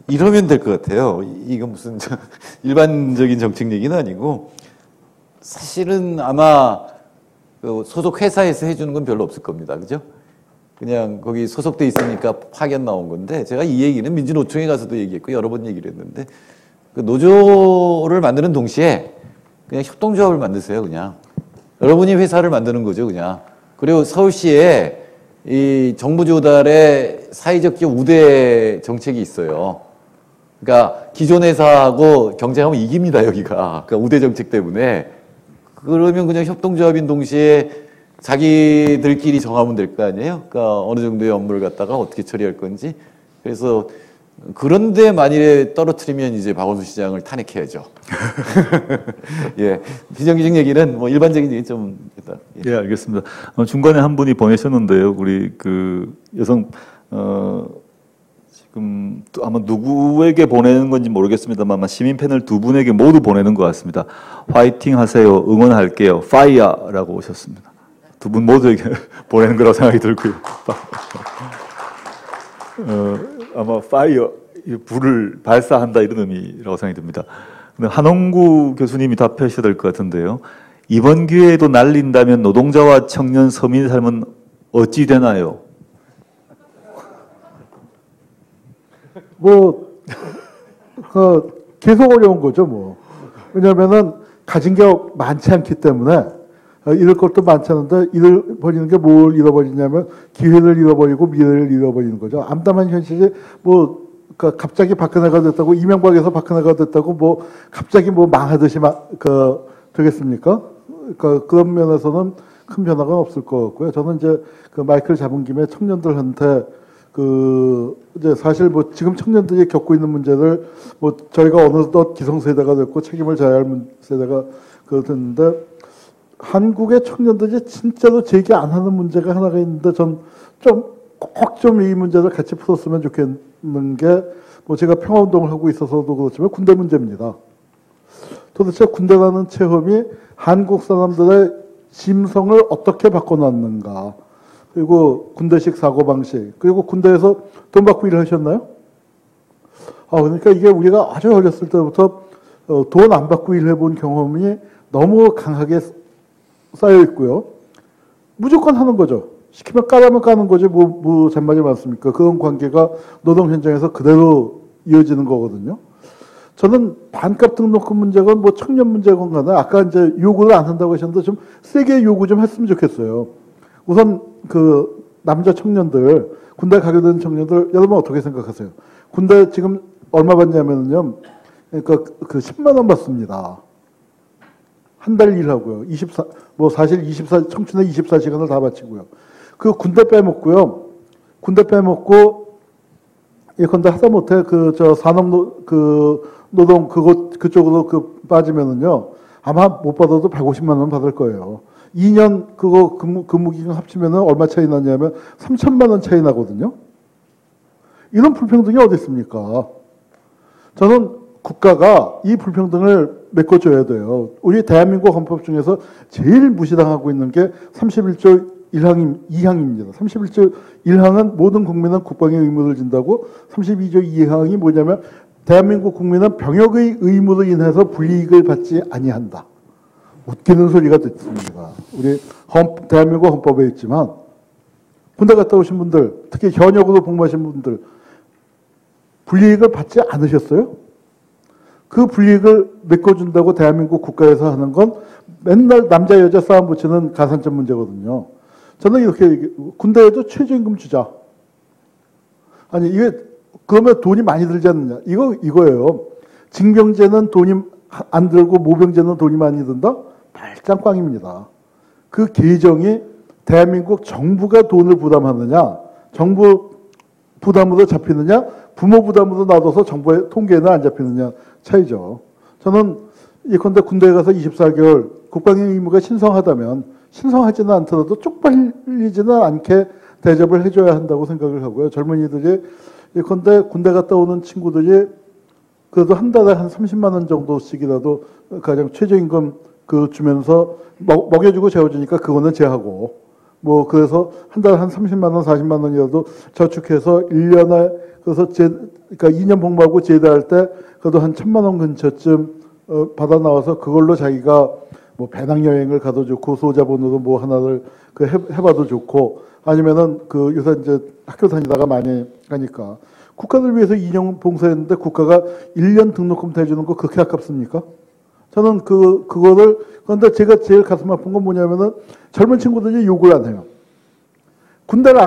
이러면 될 것 같아요. 이건 무슨 일반적인 정책 얘기는 아니고 사실은 아마 그 소속 회사에서 해주는 건 별로 없을 겁니다. 그죠? 그냥 거기 소속돼 있으니까 파견 나온 건데 제가 이 얘기는 민주노총에 가서도 얘기했고 여러 번 얘기를 했는데 그 노조를 만드는 동시에 그냥 협동조합을 만드세요. 그냥 여러분이 회사를 만드는 거죠. 그냥. 그리고 서울시에 이 정부 조달의 사회적 기업 우대 정책이 있어요. 그러니까 기존 회사하고 경쟁하면 이깁니다, 여기가. 그러니까 우대 정책 때문에. 그러면 그냥 협동조합인 동시에 자기들끼리 정하면 될 거 아니에요? 그러니까 어느 정도의 업무를 갖다가 어떻게 처리할 건지. 그래서 그런데 만일에 떨어뜨리면 이제 박원순 시장을 탄핵해야죠. 예, 비정규직 얘기는 뭐 일반적인 얘기 좀 일단. 예, 알겠습니다. 중간에 한 분이 보내셨는데요. 우리 그 여성 지금 또 아마 누구에게 보내는 건지 모르겠습니다만 시민 패널 두 분에게 모두 보내는 것 같습니다. 화이팅 하세요. 응원할게요. 파이어라고 오셨습니다. 두 분 모두에게 보내는 거라고 생각이 들고요. 아마 파이어, 불을 발사한다 이런 의미라고 생각이 듭니다. 근데 한홍구 교수님이 답하셔야 될 것 같은데요. 이번 기회에도 날린다면 노동자와 청년 서민의 삶은 어찌 되나요? 계속 어려운 거죠, 뭐. 왜냐면은 가진 게 많지 않기 때문에 잃을 것도 많지 않은데 잃어버리는 게 뭘 잃어버리냐면 기회를 잃어버리고 미래를 잃어버리는 거죠. 암담한 현실이 갑자기 박근혜가 됐다고 이명박에서 박근혜가 됐다고 뭐 갑자기 뭐 망하듯이 되겠습니까? 그런 면에서는 큰 변화가 없을 것 같고요. 저는 이제 그 마이크를 잡은 김에 청년들한테 이제 사실 뭐 지금 청년들이 겪고 있는 문제를 뭐 저희가 어느덧 기성세대가 됐고 책임을 져야 할 세대가 됐는데 한국의 청년들이 진짜로 제기 안 하는 문제가 하나가 있는데 전 꼭 좀 이 문제를 같이 풀었으면 좋겠는 게 뭐 제가 평화운동을 하고 있어서도 그렇지만 군대 문제입니다. 도대체 군대라는 체험이 한국 사람들의 심성을 어떻게 바꿔놨는가. 그리고 군대식 사고방식. 그리고 군대에서 돈 받고 일을 하셨나요? 그러니까 이게 우리가 아주 어렸을 때부터 돈 안 받고 일해본 경험이 너무 강하게 쌓여 있고요. 무조건 하는 거죠. 시키면 까라면 까는 거지 뭐 잔말이 많습니까? 그런 관계가 노동 현장에서 그대로 이어지는 거거든요. 저는 반값 등록금 문제건 뭐 청년 문제건 간에 아까 이제 요구를 안 한다고 하셨는데 좀 세게 요구 좀 했으면 좋겠어요. 우선 그 남자 청년들, 군대 가게 되는 청년들 여러분 어떻게 생각하세요? 군대 지금 얼마 받냐면요. 그러니까 그 10만 원 받습니다. 한 달 일하고요. 사실 청춘의 24시간을 다 바치고요. 그 군대 빼먹고요. 군대 빼먹고, 예컨대 하다못해 노동 그쪽으로 빠지면은요. 아마 못 받아도 150만 원 받을 거예요. 2년 근무기간 합치면은 얼마 차이 나냐면 3천만 원 차이 나거든요. 이런 불평등이 어디 있습니까? 저는 국가가 이 불평등을 메꿔줘야 돼요. 우리 대한민국 헌법 중에서 제일 무시당하고 있는 게 31조 2항입니다. 31조 1항은 모든 국민은 국방의 의무를 진다고 32조 2항이 뭐냐면 대한민국 국민은 병역의 의무로 인해서 불이익을 받지 아니한다. 웃기는 소리가 듣습니다. 우리 대한민국 헌법에 있지만 군대 갔다 오신 분들, 특히 현역으로 복무하신 분들 불이익을 받지 않으셨어요? 그 불이익을 메꿔준다고 대한민국 국가에서 하는 건 맨날 남자 여자 싸움 붙이는 가산점 문제거든요. 저는 이렇게 군대에도 최저임금 주자. 아니 이게 그러면 돈이 많이 들지 않느냐? 이거예요. 징병제는 돈이 안 들고 모병제는 돈이 많이 든다? 말짱 꽝입니다. 그 계정이 대한민국 정부가 돈을 부담하느냐, 정부 부담으로 잡히느냐, 부모 부담으로 놔둬서 정부의 통계에는 안 잡히느냐 차이죠. 저는 예컨대 군대에 가서 24개월 국방의 의무가 신성하다면 신성하지는 않더라도 쪽팔리지는 않게 대접을 해줘야 한다고 생각을 하고요. 젊은이들이 예컨대 군대 갔다 오는 친구들이 그래도 한 달에 한 30만 원 정도씩이라도 가장 최저임금 그 주면서 먹여주고 재워주니까 그거는 제하고 뭐 그래서 한 달에 한 30만 원, 40만 원이라도 저축해서 1년에 그래서 그러니까 2년 복무하고 제대할 때 그래도 한 1,000만 원 근처쯤 받아 나와서 그걸로 자기가 뭐 배낭여행을 가도 좋고 소자본으로 뭐 하나를 그 해봐도 좋고 아니면은 그 요새 이제 학교 다니다가 많이 가니까 국가를 위해서 2년 봉사했는데 국가가 1년 등록금 대주는 거 그렇게 아깝습니까? 저는 그거를 그런데 제가 제일 가슴 아픈 건 뭐냐면은 젊은 친구들이 욕을 안 해요. 군대를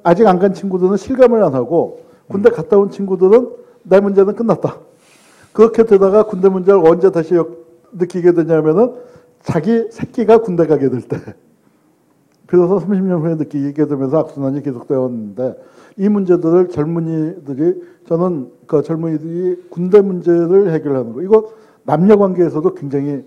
아직 안 간 친구들은 실감을 안 하고 군대 갔다 온 친구들은 내 문제는 끝났다. 그렇게 되다가 군대 문제를 언제 다시 느끼게 되냐면은 자기 새끼가 군대 가게 될 때. 그래서 30년 후에 느끼게 되면서 악순환이 계속되어 왔는데 이 문제들을 젊은이들이 저는 그 젊은이들이 군대 문제를 해결하는 거 이거 남녀 관계에서도 굉장히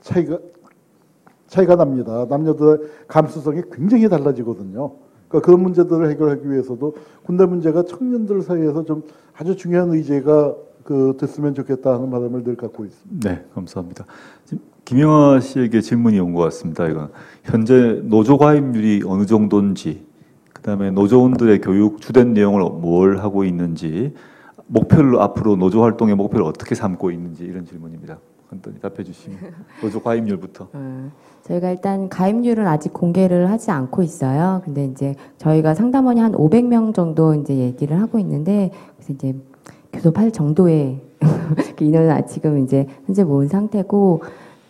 차이가 납니다. 남녀들의 감수성이 굉장히 달라지거든요. 그러니까 그런 문제들을 해결하기 위해서도 군대 문제가 청년들 사이에서 좀 아주 중요한 의제가 됐으면 좋겠다 하는 바람을 늘 갖고 있습니다. 네, 감사합니다. 지금 김영하 씨에게 질문이 온 것 같습니다. 이건 현재 노조 가입률이 어느 정도인지, 그다음에 노조원들의 교육 주된 내용을 뭘 하고 있는지, 목표를 앞으로 노조 활동의 목표를 어떻게 삼고 있는지 이런 질문입니다. 간단히 답해 주시면 노조 가입률부터. 저희가 일단 가입률은 아직 공개를 하지 않고 있어요. 근데 이제 저희가 상담원이 한 500명 정도 이제 얘기를 하고 있는데 그래서 이제 교섭할 정도의 인원을 지금 이제 현재 모은 상태고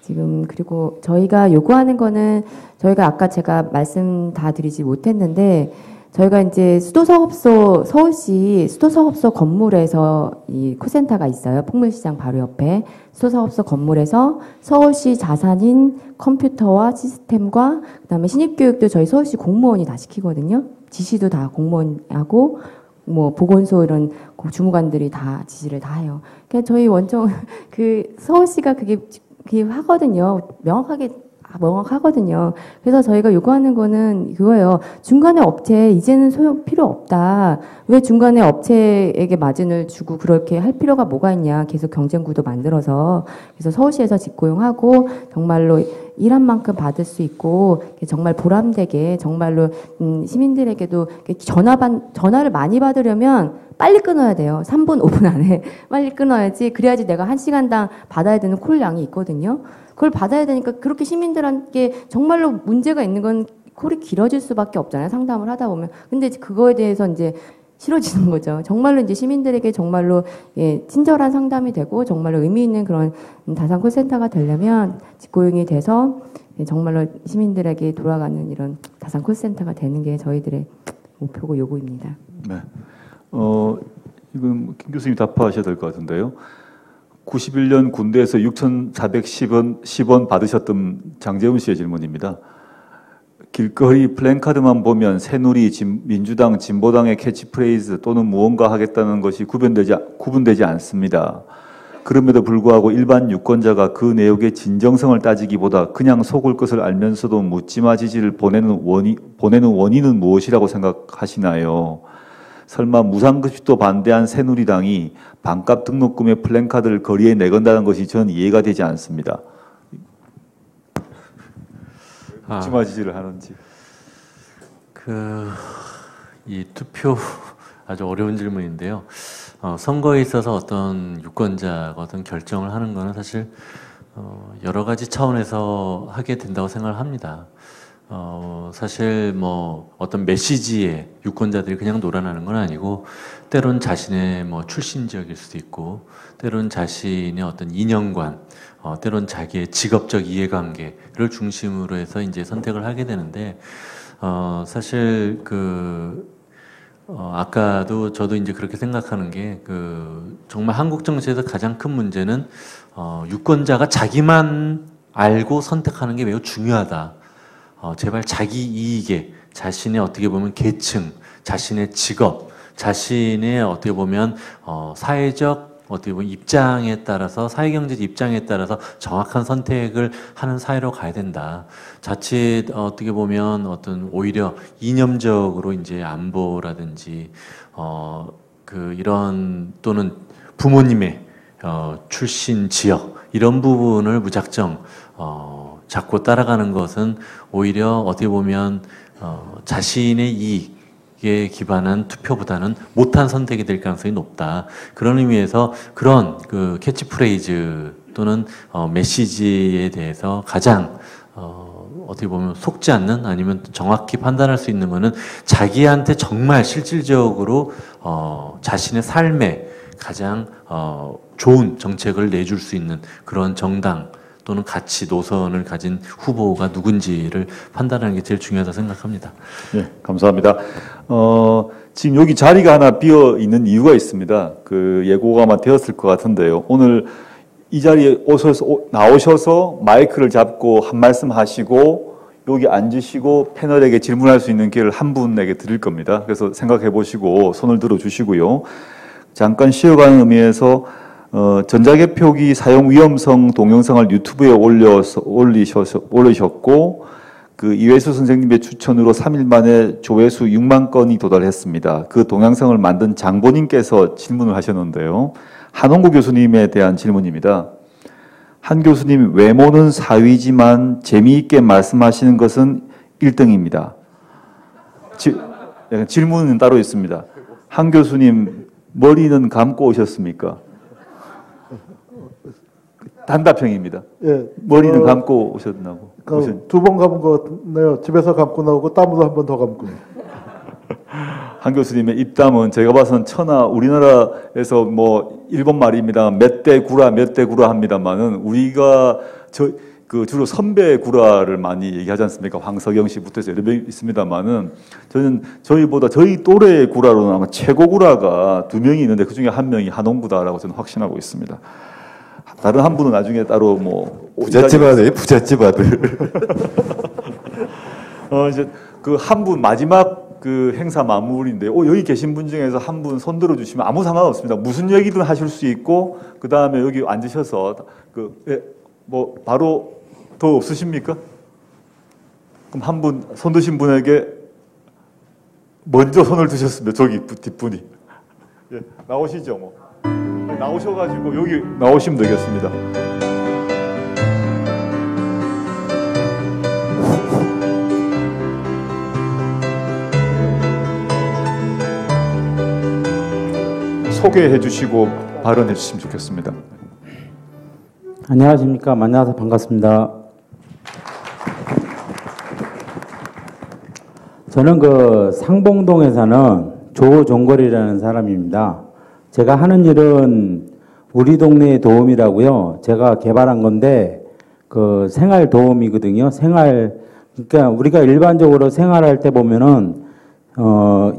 지금 그리고 저희가 요구하는 거는 저희가 아까 제가 말씀 다 드리지 못했는데 저희가 이제 수도사업소 서울시 수도사업소 건물에서 이 콜센터가 있어요. 풍물시장 바로 옆에 수도사업소 건물에서 서울시 자산인 컴퓨터와 시스템과 그다음에 신입교육도 저희 서울시 공무원이 다 시키거든요. 지시도 다 공무원이 하고 뭐 보건소 이런 주무관들이 다 지시를 다 해요. 그러니까 저희 원청 그 서울시가 그게 하거든요. 명확하거든요. 그래서 저희가 요구하는 거는 그거예요. 중간에 업체 이제는 소용 필요 없다. 왜 중간에 업체에게 마진을 주고 그렇게 할 필요가 뭐가 있냐. 계속 경쟁구도 만들어서 그래서 서울시에서 직고용하고 정말로 일한 만큼 받을 수 있고 정말 보람되게 정말로 시민들에게도 전화를 많이 받으려면 빨리 끊어야 돼요. 3분, 5분 안에 빨리 끊어야지. 그래야지 내가 1시간당 받아야 되는 콜 양이 있거든요. 그걸 받아야 되니까 그렇게 시민들한테 정말로 문제가 있는 건 콜이 길어질 수밖에 없잖아요. 상담을 하다 보면. 근데 그거에 대해서 이제 싫어지는 거죠. 정말로 이제 시민들에게 정말로 친절한 상담이 되고 정말로 의미 있는 그런 다산 콜센터가 되려면 직고용이 돼서 정말로 시민들에게 돌아가는 이런 다산 콜센터가 되는 게 저희들의 목표고 요구입니다. 네. 이건 김 교수님 답하셔야 될 것 같은데요. 91년 군대에서 6,410원 받으셨던 장재훈 씨의 질문입니다. 길거리 플랜카드만 보면 새누리, 민주당, 진보당의 캐치프레이즈 또는 무언가 하겠다는 것이 구분되지 않습니다. 그럼에도 불구하고 일반 유권자가 그 내용의 진정성을 따지기보다 그냥 속을 것을 알면서도 묻지마 지지를 보내는 원인은 무엇이라고 생각하시나요? 설마 무상급식도 반대한 새누리당이 반값 등록금의 플랜카드를 거리에 내건다는 것이 저는 이해가 되지 않습니다. 묻지마 지지를 하는지. 이 투표 아주 어려운 질문인데요. 선거에 있어서 어떤 유권자가 어떤 결정을 하는 것은 사실 여러 가지 차원에서 하게 된다고 생각을 합니다. 사실 뭐 어떤 메시지에 유권자들이 그냥 놀아나는 건 아니고 때론 자신의 뭐 출신 지역일 수도 있고 때론 자신의 어떤 이념관 때론 자기의 직업적 이해관계를 중심으로 해서 이제 선택을 하게 되는데 사실 아까도 저도 이제 그렇게 생각하는 게 정말 한국 정치에서 가장 큰 문제는 유권자가 자기만 알고 선택하는 게 매우 중요하다. 제발 자기 이익에 자신의 어떻게 보면 계층, 자신의 직업, 자신의 어떻게 보면 사회적 어떻게 보면 입장에 따라서 사회경제적 입장에 따라서 정확한 선택을 하는 사회로 가야 된다. 자칫 어떻게 보면 어떤 오히려 이념적으로 이제 안보라든지 이런 또는 부모님의 출신 지역 이런 부분을 무작정 자꾸 따라가는 것은 오히려 어떻게 보면 자신의 이익에 기반한 투표보다는 못한 선택이 될 가능성이 높다. 그런 의미에서 그런 캐치프레이즈 또는 메시지에 대해서 가장 어떻게 보면 속지 않는 아니면 정확히 판단할 수 있는 것은 자기한테 정말 실질적으로 자신의 삶에 가장 좋은 정책을 내줄 수 있는 그런 정당 또는 가치 노선을 가진 후보가 누군지를 판단하는 게 제일 중요하다고 생각합니다. 네, 감사합니다. 지금 여기 자리가 하나 비어 있는 이유가 있습니다. 예고가 아마 되었을 것 같은데요. 오늘 이 자리에 나오셔서 마이크를 잡고 한 말씀 하시고 여기 앉으시고 패널에게 질문할 수 있는 기회를 한 분에게 드릴 겁니다. 그래서 생각해 보시고 손을 들어 주시고요. 잠깐 쉬어가는 의미에서 전자개표기 사용 위험성 동영상을 유튜브에 올리셨고 이회수 선생님의 추천으로 3일 만에 조회수 6만 건이 도달했습니다. 그 동영상을 만든 장보님께서 질문을 하셨는데요. 한홍구 교수님에 대한 질문입니다. 한 교수님 외모는 4위지만 재미있게 말씀하시는 것은 1등입니다. 질문은 따로 있습니다. 한 교수님 머리는 감고 오셨습니까? 단답형입니다. 예, 머리는 감고 오셨나고? 두 번 감은 것 같네요. 집에서 감고 나오고 땀으로 한 번 더 감고. 한 교수님의 입담은 제가 봐서는 우리나라에서 뭐 일본 말입니다. 몇 대 구라 합니다만은 우리가 주로 선배 구라를 많이 얘기하지 않습니까? 황석영 씨부터 해서 여러 명 있습니다만은 저는 저희 또래의 구라로는 아마 최고 구라가 2명이 있는데 그 중에 한 명이 한홍구다라고 저는 확신하고 있습니다. 다른 한 분은 나중에 따로 부잣집 아들, 부잣집 아들. 이제 한 분 마지막 행사 마무리인데 여기 계신 분 중에서 한 분 손 들어 주시면 아무 상관없습니다. 무슨 얘기든 하실 수 있고 그 다음에 여기 앉으셔서 바로 더 없으십니까? 그럼 한 분 손 드신 분에게 먼저 손을 드셨습니다. 저기 뒷분이 나오시죠 나오셔가지고 여기 나오시면 되겠습니다. 소개해 주시고 발언해 주시면 좋겠습니다. 안녕하십니까. 만나서 반갑습니다. 저는 상봉동에 사는 조종걸이라는 사람입니다. 제가 하는 일은 우리 동네 도움이라고요. 제가 개발한 건데 생활 도움이거든요. 그러니까 우리가 일반적으로 생활할 때 보면은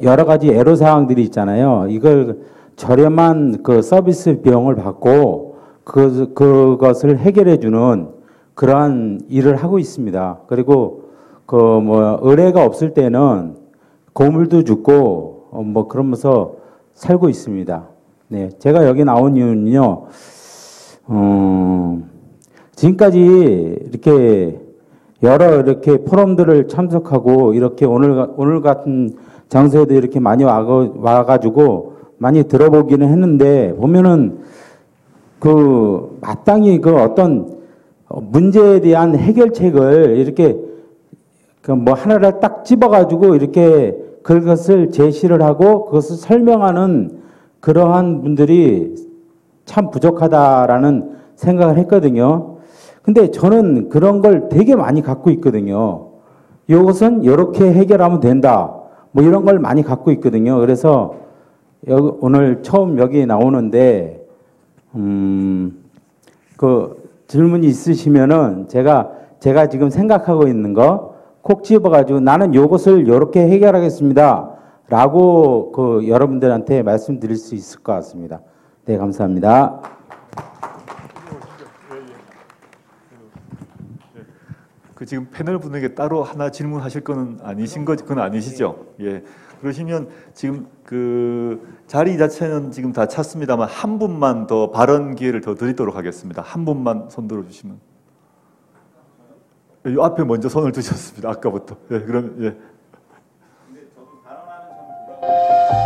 여러 가지 애로 사항들이 있잖아요. 이걸 저렴한 서비스 비용을 받고 그것을 해결해 주는 그러한 일을 하고 있습니다. 그리고 의뢰가 없을 때는 고물도 줍고 그러면서 살고 있습니다. 네, 제가 여기 나온 이유는요. 지금까지 이렇게 이렇게 포럼들을 참석하고 이렇게 오늘 같은 장소에도 이렇게 많이 와가지고 많이 들어보기는 했는데 보면은 마땅히 어떤 문제에 대한 해결책을 이렇게 하나를 딱 집어가지고 이렇게 그것을 제시를 하고 그것을 설명하는 그러한 분들이 참 부족하다라는 생각을 했거든요. 근데 저는 그런 걸 되게 많이 갖고 있거든요. 이것은 이렇게 해결하면 된다. 이런 걸 많이 갖고 있거든요. 그래서 오늘 처음 여기 나오는데 질문이 있으시면은 제가 지금 생각하고 있는 거 콕 집어가지고 나는 이것을 이렇게 해결하겠습니다. 라고 그 여러분들한테 말씀드릴 수 있을 것 같습니다. 네, 감사합니다. 그 지금 패널 분에게 따로 하나 질문하실 거는 아니신 거 그건 아니시죠? 예. 그러시면 지금 그 자리 자체는 지금 다 찼습니다만 한 분만 더 발언 기회를 더 드리도록 하겠습니다. 한 분만 손 들어주시면. 이 앞에 먼저 손을 드셨습니다. 아까부터. 예, 그럼 예.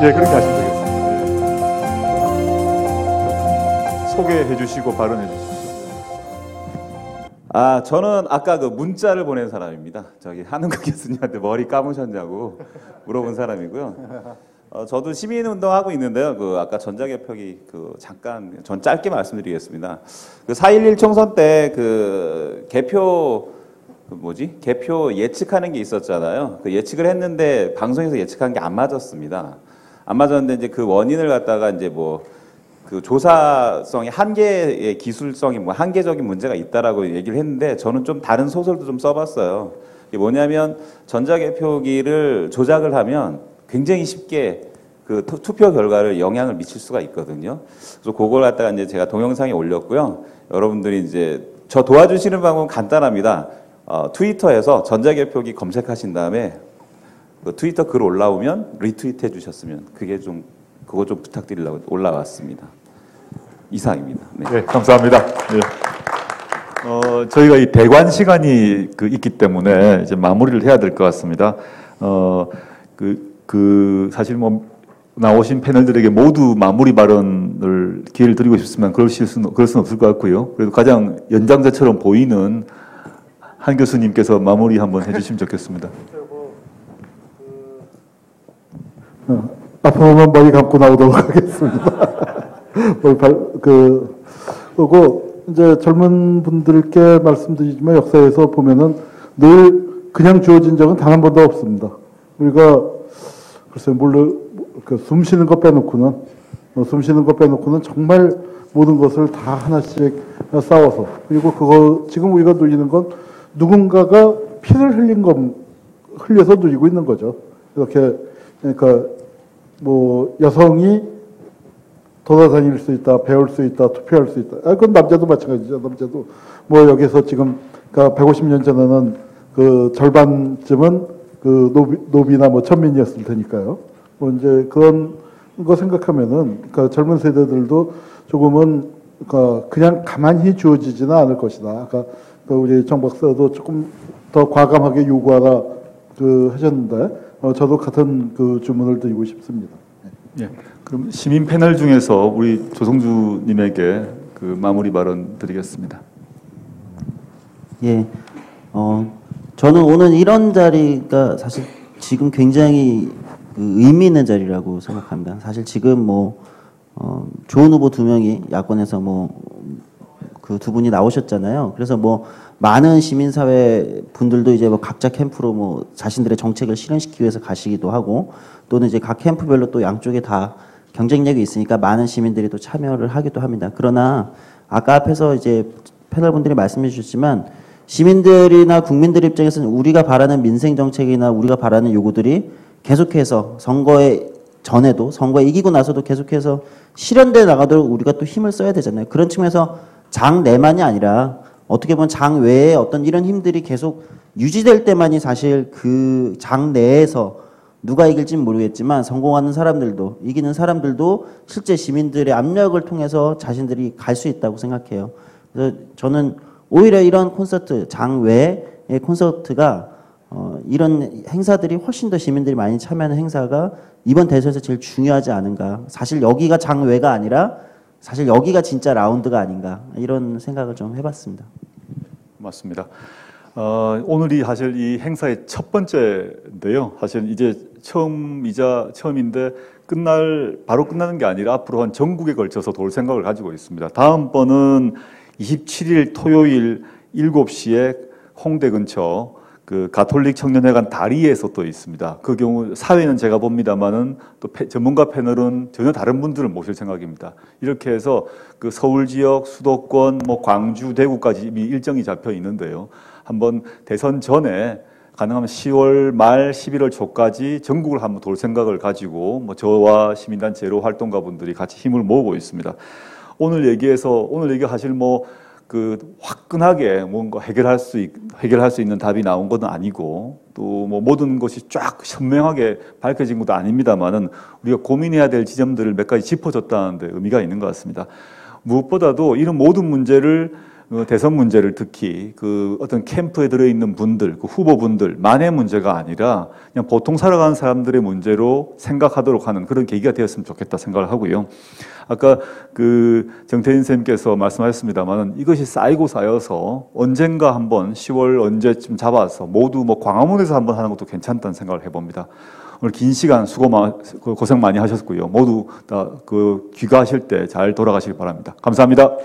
예, 그렇게 하시면 되겠습니다. 예. 소개해 주시고 발언해 주십시오. 아, 저는 아까 그 문자를 보낸 사람입니다. 저기 한웅국 교수님한테 머리 감으셨냐고 물어본 사람이고요. 저도 시민운동 하고 있는데요. 그 아까 전자개표기 그 잠깐 전 짧게 말씀드리겠습니다. 그 4.11 총선 때 그 개표 개표 예측하는 게 있었잖아요. 그 예측을 했는데 방송에서 예측한 게 안 맞았습니다. 안 맞았는데 이제 그 원인을 갖다가 이제 뭐 그 조사성의 한계의 기술성이 뭐 한계적인 문제가 있다라고 얘기를 했는데 저는 좀 다른 소설도 좀 써봤어요. 이게 뭐냐면 전자개표기를 조작을 하면 굉장히 쉽게 그 투표 결과를 영향을 미칠 수가 있거든요. 그래서 그걸 갖다가 이제 제가 동영상에 올렸고요. 여러분들이 이제 저 도와주시는 방법은 간단합니다. 트위터에서 전자개표기 검색하신 다음에 그 트위터 글 올라오면 리트윗 해주셨으면 그거 좀 부탁드리려고 올라왔습니다. 이상입니다. 네, 네, 감사합니다. 예. 저희가 이 대관 시간이 있기 때문에 이제 마무리를 해야 될 것 같습니다. 사실 뭐 나오신 패널들에게 모두 마무리 발언을 기회를 드리고 싶지만 그럴 수는 없을 것 같고요. 그래도 가장 연장자처럼 보이는 한 교수님께서 마무리 한번 해주시면 좋겠습니다. 앞으로는 머리 감고 나오도록 하겠습니다. 그리고 이제 젊은 분들께 말씀드리지만 역사에서 보면은 늘 그냥 주어진 적은 단 한 번도 없습니다. 우리가 글쎄 숨 쉬는 거 빼놓고는 정말 모든 것을 다 하나씩 싸워서 그리고 지금 우리가 누리는 건 누군가가 피를 흘려서 누리고 있는 거죠. 이렇게 그러니까 뭐 여성이 돌아다닐 수 있다, 배울 수 있다, 투표할 수 있다. 그건 남자도 마찬가지죠. 남자도 뭐 여기서 지금 그러니까 150년 전에는 그 절반쯤은 그 노비나 뭐 천민이었을 테니까요. 뭐 이제 그런 거 생각하면은 그러니까 젊은 세대들도 조금은 그러니까 그냥 가만히 주어지지는 않을 것이다. 그러니까 우리 정 박사도 조금 더 과감하게 요구하라 하셨는데 저도 같은 그 주문을 드리고 싶습니다. 예. 그럼 시민 패널 중에서 우리 조성주님에게 그 마무리 발언 드리겠습니다. 예, 저는 오늘 이런 자리가 사실 지금 굉장히 의미 있는 자리라고 생각합니다. 사실 지금 뭐 좋은 후보 2명이 야권에서 그 2분이 나오셨잖아요. 그래서 뭐 많은 시민사회 분들도 이제 뭐 각자 캠프로 뭐 자신들의 정책을 실현시키기 위해서 가시기도 하고 또는 이제 각 캠프별로 또 양쪽에 다 경쟁력이 있으니까 많은 시민들이 또 참여를 하기도 합니다. 그러나 아까 앞에서 이제 패널분들이 말씀해 주셨지만 시민들이나 국민들 입장에서는 우리가 바라는 민생 정책이나 우리가 바라는 요구들이 계속해서 선거에 이기고 나서도 계속해서 실현돼 나가도록 우리가 또 힘을 써야 되잖아요. 그런 측면에서 장 내만이 아니라 어떻게 보면 장 외에 어떤 이런 힘들이 계속 유지될 때만이 사실 그 장 내에서 누가 이길지는 모르겠지만 성공하는 사람들도 이기는 사람들도 실제 시민들의 압력을 통해서 자신들이 갈 수 있다고 생각해요. 그래서 저는 오히려 이런 콘서트, 장 외의 콘서트가 이런 행사들이 훨씬 더 시민들이 많이 참여하는 행사가 이번 대선에서 제일 중요하지 않은가. 사실 여기가 장 외가 아니라 사실 여기가 진짜 라운드가 아닌가 이런 생각을 좀 해봤습니다. 맞습니다. 오늘이 사실 이 행사의 첫 번째인데요. 사실 이제 처음인데 바로 끝나는 게 아니라 앞으로 한 전국에 걸쳐서 돌 생각을 가지고 있습니다. 다음번은 27일 토요일 7시에 홍대 근처 그 가톨릭 청년회관 다리에서 또 있습니다. 그 경우 사회는 제가 봅니다만은 또 전문가 패널은 전혀 다른 분들을 모실 생각입니다. 이렇게 해서 그 서울 지역, 수도권, 뭐 광주, 대구까지 이미 일정이 잡혀 있는데요. 한번 대선 전에 가능하면 10월 말 11월 초까지 전국을 한번 돌 생각을 가지고 뭐 저와 시민단체 여러 활동가분들이 같이 힘을 모으고 있습니다. 오늘 얘기하실 뭐 그 화끈하게 뭔가 해결할 수 있는 답이 나온 것은 아니고 또 뭐 모든 것이 쫙 선명하게 밝혀진 것도 아닙니다만은 우리가 고민해야 될 지점들을 몇 가지 짚어줬다는 데 의미가 있는 것 같습니다. 무엇보다도 이런 모든 문제를 대선 문제를 특히 그 어떤 캠프에 들어있는 분들, 그 후보분들만의 문제가 아니라 그냥 보통 살아가는 사람들의 문제로 생각하도록 하는 그런 계기가 되었으면 좋겠다 생각을 하고요. 아까 그 정태인 선생님께서 말씀하셨습니다만 이것이 쌓이고 쌓여서 언젠가 한번 10월 언제쯤 잡아서 모두 뭐 광화문에서 한번 하는 것도 괜찮다는 생각을 해봅니다. 오늘 긴 시간 고생 많이 하셨고요. 모두 다 그 귀가하실 때 잘 돌아가시길 바랍니다. 감사합니다.